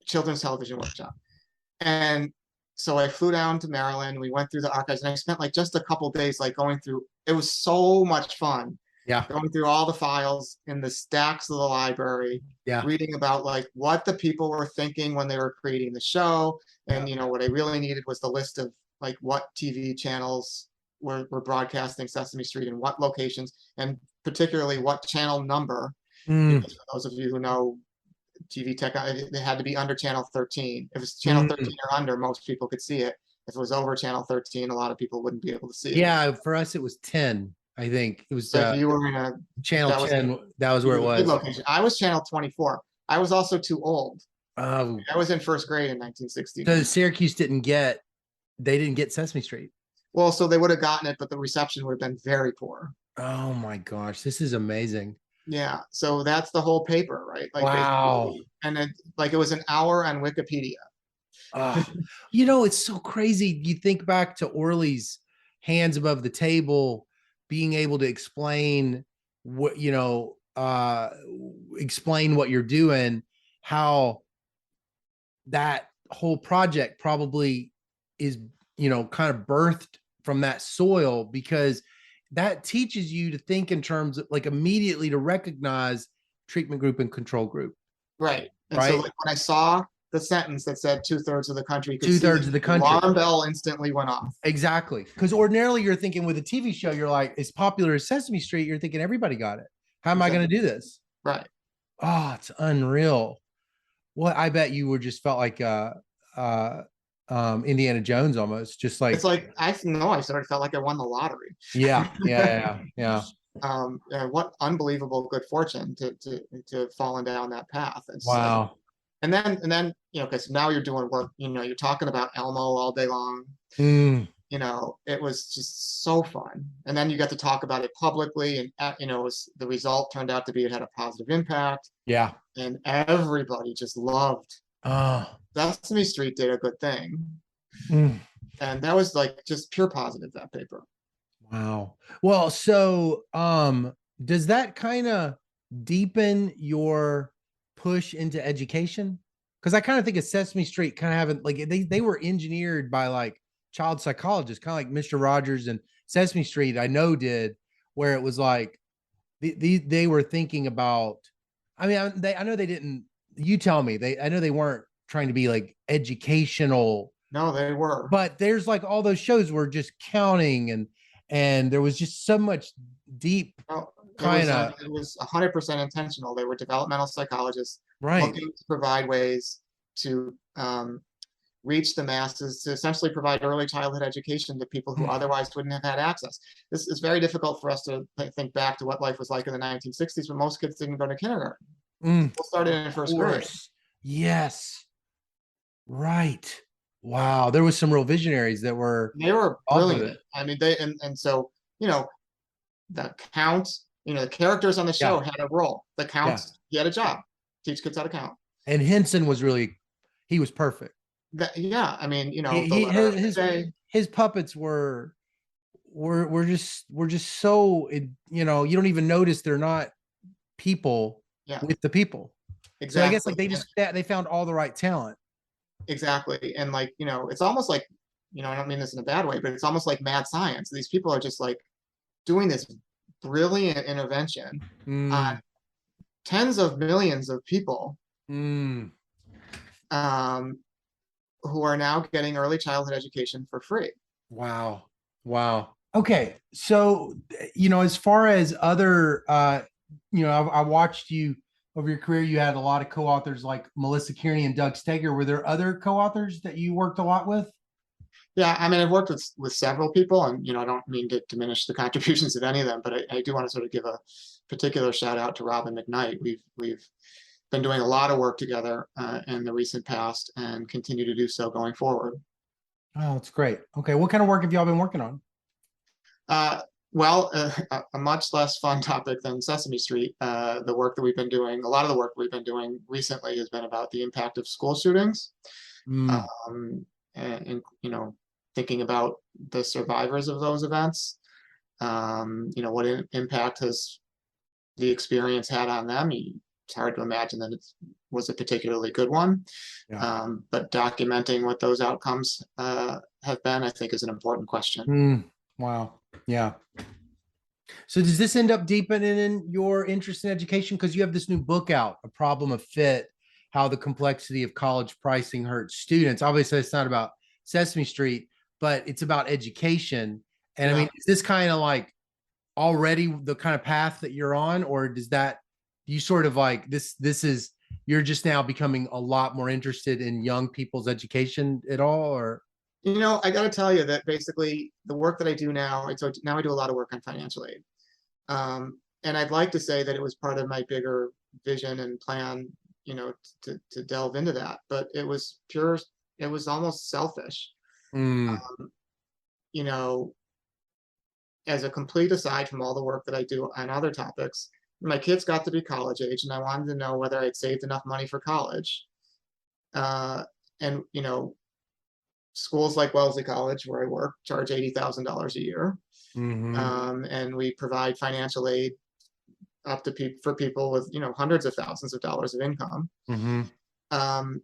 children's television workshop. And so I flew down to Maryland. We went through the archives, and I spent like just a couple days like going through. It was so much fun. Yeah. Going through all the files in the stacks of the library, reading about like what the people were thinking when they were creating the show. And what I really needed was the list of like what TV channels were broadcasting Sesame Street and what locations, and particularly what channel number. Mm, Because for those of you who know TV tech, it had to be under channel 13. If it's channel mm. 13 or under, most people could see it. If it was over channel 13, a lot of people wouldn't be able to see it. Yeah, for us it was 10. I think it was So if you were in a channel that was 10. That was where it a good was. location. I was channel 24. I was also too old. Oh, I was in first grade in so 1969. Syracuse they didn't get Sesame Street. Well, so they would have gotten it, but the reception would have been very poor. Oh my gosh, this is amazing. Yeah, so that's the whole paper, right? Like Wow. basically, and it was an hour on Wikipedia. It's so crazy. You think back to Orly's hands above the table, being able to explain explain what you're doing, how that whole project probably is, kind of birthed from that soil, because that teaches you to think in terms of like immediately to recognize treatment group and control group. Right. And so Right. like when I saw the sentence that said 2/3 of the country could see 2/3 it, of the the country. alarm bell instantly went off. Exactly. Because ordinarily you're thinking with a TV show, you're like, as popular as Sesame Street, you're thinking everybody got it. How am I going to do this? Right. Oh, it's unreal. Well, I bet you were just felt like Indiana Jones almost, just like It's like I know I sort of felt like I won the lottery. yeah. What unbelievable good fortune to fallen down that path. It's like, Wow. and then because now you're doing work, you're talking about Elmo all day long. Mm, It was just so fun. And then you got to talk about it publicly, and the result turned out to be it had a positive impact, yeah. and everybody just loved. Oh. Sesame Street did a good thing, Mm. and that was like just pure positive, that paper. Wow. Well, so does that kind of deepen your push into education? Because I kind of think of Sesame Street kind of having like they were engineered by like child psychologists, kind of like Mr. Rogers, and Sesame Street I know did, where it was like they were thinking about. I mean, I know they didn't. You tell me. I know they weren't trying to be like educational. No, they were. But there's like all those shows were just counting, and there was just so much deep No, kind of it was 100% intentional. They were developmental psychologists right. looking to provide ways to reach the masses, to essentially provide early childhood education to people who otherwise wouldn't have had access. This is very difficult for us to think back to what life was like in the 1960s when most kids didn't go to kindergarten. People started in first grade. Yes. Right. Wow. There was some real visionaries that were brilliant. I mean, so the count, the characters on the show had a role. The count, he had a job, teach kids how to count. And Henson was he was perfect. I mean, his puppets were just so you don't even notice they're not people with the people. Exactly. So I guess like they found all the right talent. Exactly. And like, it's almost like, I don't mean this in a bad way, but it's almost like mad science. These people are just like doing this brilliant intervention on tens of millions of people who are now getting early childhood education for free. Wow. Okay. So, as far as other, I watched you over your career, you had a lot of co-authors like Melissa Kearney and Doug Steger. Were there other co-authors that you worked a lot with? Yeah, I mean, I've worked with several people, and I don't mean to diminish the contributions of any of them, but I do want to sort of give a particular shout out to Robin McKnight. We've been doing a lot of work together in the recent past, and continue to do so going forward. Oh, that's great. Okay, what kind of work have y'all been working on? Well, a much less fun topic than Sesame Street. The work that we've been doing, a lot of the work we've been doing recently has been about the impact of school shootings, and thinking about the survivors of those events. What impact has the experience had on them? It's hard to imagine that it was a particularly good one, but documenting what those outcomes have been, I think, is an important question. Wow. Yeah. So does this end up deepening in your interest in education? Because you have this new book out, A Problem of Fit, How the Complexity of College Pricing Hurts Students. Obviously, it's not about Sesame Street, but it's about education. And I mean, is this kind of like already the kind of path that you're on, or does that you sort of like this is you're just now becoming a lot more interested in young people's education at all, or I got to tell you that basically the work that I do now, so now I do a lot of work on financial aid. And I'd like to say that it was part of my bigger vision and plan, to delve into that, but it was almost selfish. mm, Um, you know, as a complete aside from all the work that I do on other topics, my kids got to be college age, and I wanted to know whether I'd saved enough money for college. And schools like Wellesley College, where I work, charge $80,000 a year, mm-hmm, and we provide financial aid up to for people with hundreds of thousands of dollars of income. mm-hmm, Um,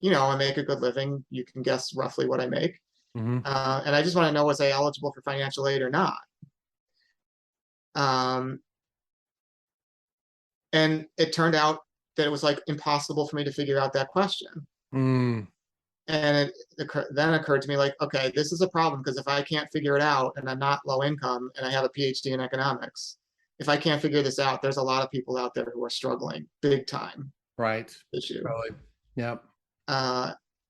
I make a good living. You can guess roughly what I make. mm-hmm. And I just want to know, was I eligible for financial aid or not? Um, and it turned out that it was like impossible for me to figure out that question. Mm. And then occurred to me, like, okay, this is a problem, because if I can't figure it out and I'm not low income and I have a PhD in economics, if I can't figure this out, there's a lot of people out there who are struggling big time. Right. Issue. Probably. Yep.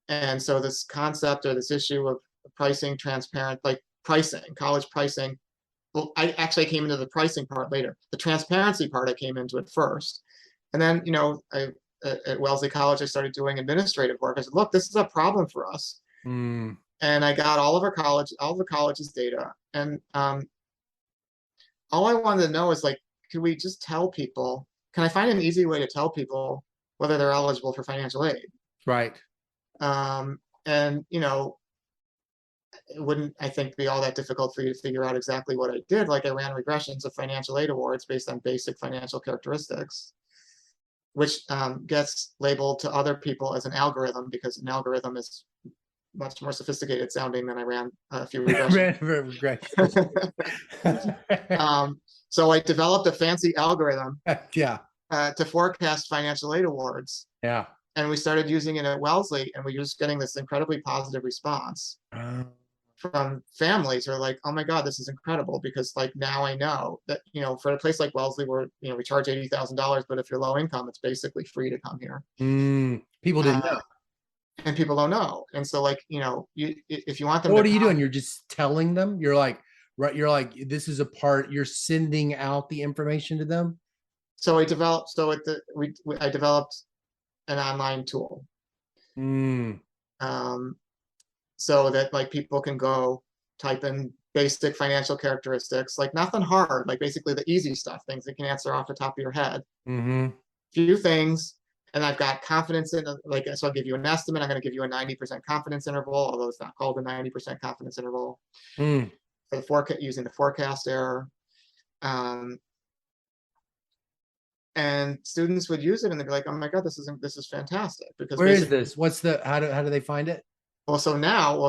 And so this concept, or this issue of pricing, transparent, like pricing, college pricing. Well, I actually came into the pricing part later. The transparency part, I came into it first. And then, at Wellesley College, I started doing administrative work. I said, look, this is a problem for us. Mm. And I got all the college's data. And all I wanted to know is, like, can we just tell people, can I find an easy way to tell people whether they're eligible for financial aid? Right. And, it wouldn't, I think, be all that difficult for you to figure out exactly what I did. Like, I ran regressions of financial aid awards based on basic financial characteristics, which gets labeled to other people as an algorithm, because an algorithm is much more sophisticated sounding than I ran a few regressions. So I developed a fancy algorithm Yeah. to forecast financial aid awards. Yeah. And we started using it at Wellesley, and we were just getting this incredibly positive response from families who are like, oh my God, this is incredible, because like now I know that, for a place like Welleslly where, we charge $80,000, but if you're low income, it's basically free to come here. People didn't know. And people don't know. And so, like, if you want them What to are you doing? You're just telling them? You're like, right, you're like, this is a part, you're sending out the information to them. So I developed, I developed an online tool. So that, like, people can go type in basic financial characteristics, like nothing hard, like basically the easy stuff, things that can answer off the top of your head. Few things, and I've got confidence in, like, so I'll give you an estimate. I'm going to give you a 90% confidence interval, although it's not called a 90% confidence interval, for the forecast, using the forecast error. And students would use it, and they'd be like, "Oh my God, this is fantastic!" Because where is this? What's the how do they find it? So now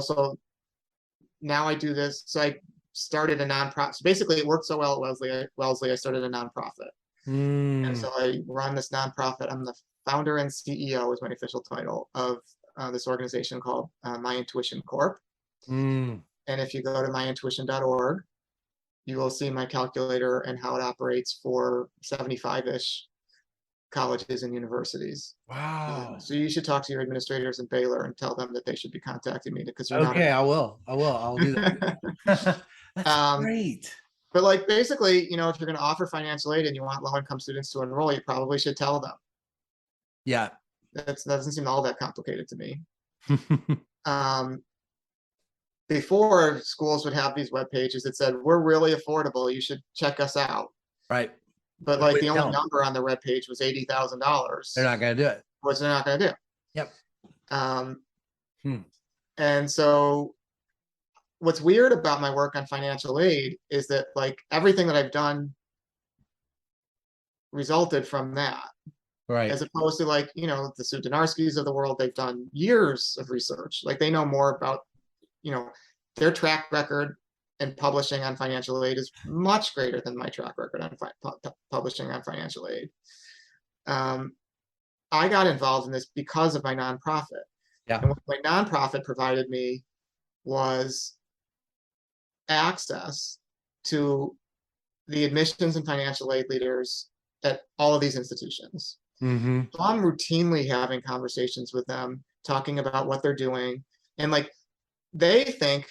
I do this. So I started a nonprofit. So basically, it worked so well at Wellesley, I started a nonprofit. And so I run this nonprofit. I'm the founder and CEO, is my official title, of this organization called My Intuition Corp. And if you go to myintuition.org, you will see my calculator and how it operates for 75-ish colleges and universities. Wow. So you should talk to your administrators in Baylor and tell them that they should be contacting me, because you're okay. I'll do that. That's great. But, like, basically, if you're going to offer financial aid and you want low-income students to enroll, you probably should tell them. Yeah. That doesn't seem all that complicated to me. Before, schools would have these web pages that said, we're really affordable, you should check us out. Right. But like the only number on the web page was $80,000. They're not going to do it. Which they're not going to do. Yep. And so what's weird about my work on financial aid is that, like, everything that I've done resulted from that. Right. As opposed to, like, the Sudanarskis of the world, they've done years of research. Like, they know more about, their track record in publishing on financial aid is much greater than my track record on publishing on financial aid. I got involved in this because of my nonprofit. Yeah. And what my nonprofit provided me was access to the admissions and financial aid leaders at all of these institutions. Mm-hmm. So I'm routinely having conversations with them, talking about what they're doing. And like, they think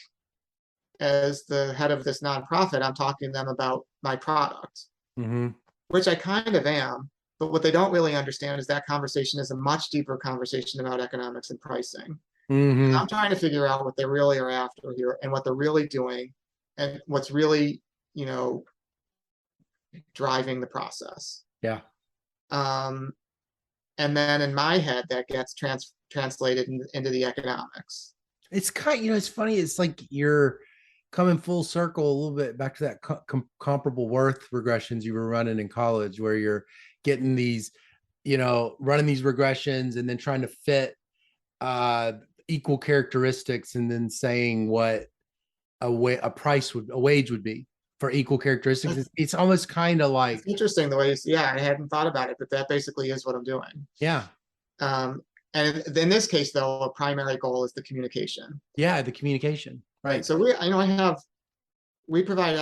as the head of this nonprofit, I'm talking to them about my product, Mm-hmm. which I kind of am. But what they don't really understand is that conversation is a much deeper conversation about economics and pricing. Mm-hmm. I'm trying to figure out what they really are after here and what they're really doing and what's really, you know, driving the process. Yeah. And then in my head, that gets translated into the economics. It's kind, it's funny. It's like you're coming full circle a little bit back to that comparable worth regressions you were running in college, where you're getting these, running these regressions and then trying to fit equal characteristics and then saying what a wage would be for equal characteristics. It's almost kind of like, it's interesting the way you see, yeah, I hadn't thought about it, but that basically is what I'm doing. yeah. And in this case, though, a primary goal is the communication. Yeah, the communication. Right. So we provide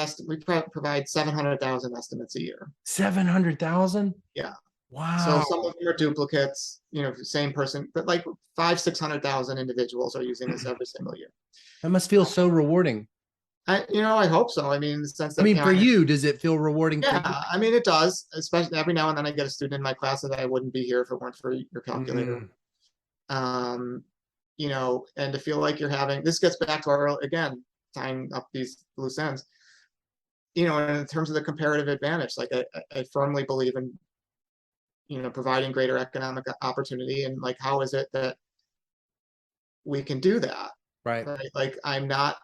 700,000 estimates a year. 700,000? Yeah. Wow. So some of them are duplicates, same person, but like 600,000 individuals are using this every single year. That must feel so rewarding. I hope so. I mean, in the sense that, for you, does it feel rewarding? Yeah, for you? I mean, it does, especially every now and then I get a student in my class that I wouldn't be here if it weren't for your calculator. And to feel like you're having, this gets back to our, again, tying up these loose ends, in terms of the comparative advantage, like I firmly believe in, providing greater economic opportunity, and like, how is it that we can do that? Right. Like, I'm not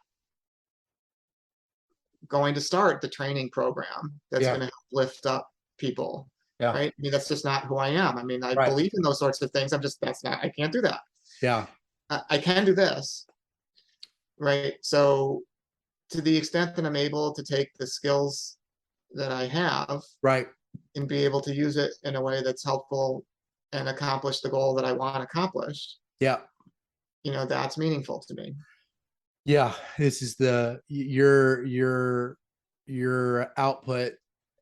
going to start the training program that's going to help lift up people. Yeah. Right. I mean, that's just not who I am. I mean, I believe in those sorts of things. I can't do that. Yeah. I can do this. Right. So to the extent that I'm able to take the skills that I have, right, and be able to use it in a way that's helpful and accomplish the goal that I want accomplished. Yeah. That's meaningful to me. Yeah. This is your output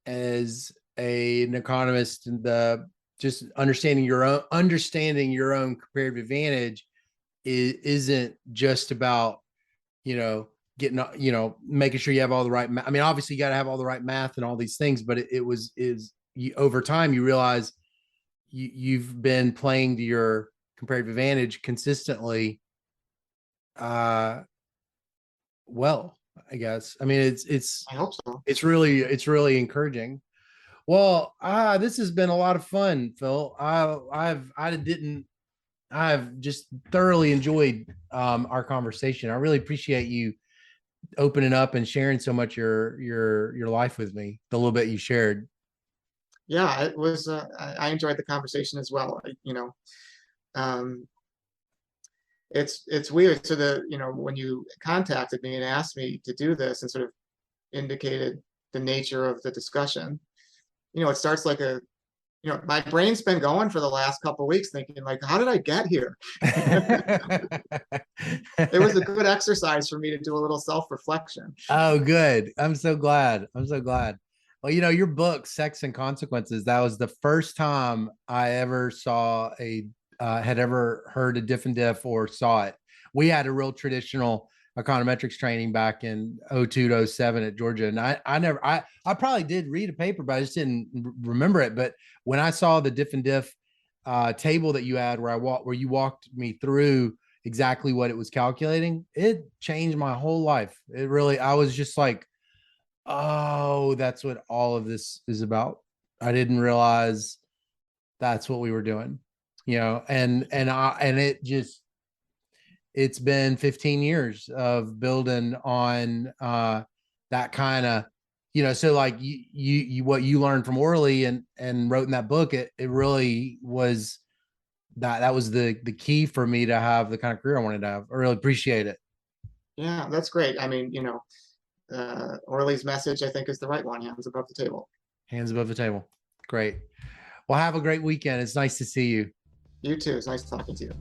as an economist, and the just understanding your own comparative advantage isn't just about, getting, making sure you have all the right. I mean, obviously you got to have all the right math and all these things, but over time you realize you've been playing to your comparative advantage consistently. Well, I guess. I mean, I hope so. It's really encouraging. Well, this has been a lot of fun, Phil. I've just thoroughly enjoyed our conversation. I really appreciate you opening up and sharing so much your life with me, the little bit you shared. Yeah, it was, I enjoyed the conversation as well. It's weird. So when you contacted me and asked me to do this and sort of indicated the nature of the discussion, it starts like my brain's been going for the last couple of weeks thinking like, how did I get here? It was a good exercise for me to do a little self-reflection. Oh, good. I'm so glad. Well, your book, Sex and Consequences, that was the first time I ever saw had ever heard a diff and diff or saw it. We had a real traditional econometrics training back in 02 to 07 at Georgia. And I probably did read a paper, but I just didn't remember it. But when I saw the diff and diff table that you had where you walked me through exactly what it was calculating, it changed my whole life. I was just like, oh, that's what all of this is about. I didn't realize that's what we were doing, and it's been 15 years of building on that kind of, so like you what you learned from Orley and wrote in that book, it really was that was the key for me to have the kind of career I wanted to have. I really appreciate it. Yeah, that's great. I mean, Orley's message, I think, is the right one. Hands above the table. Hands above the table. Great. Well, have a great weekend. It's nice to see you. You too. It's nice talking to you.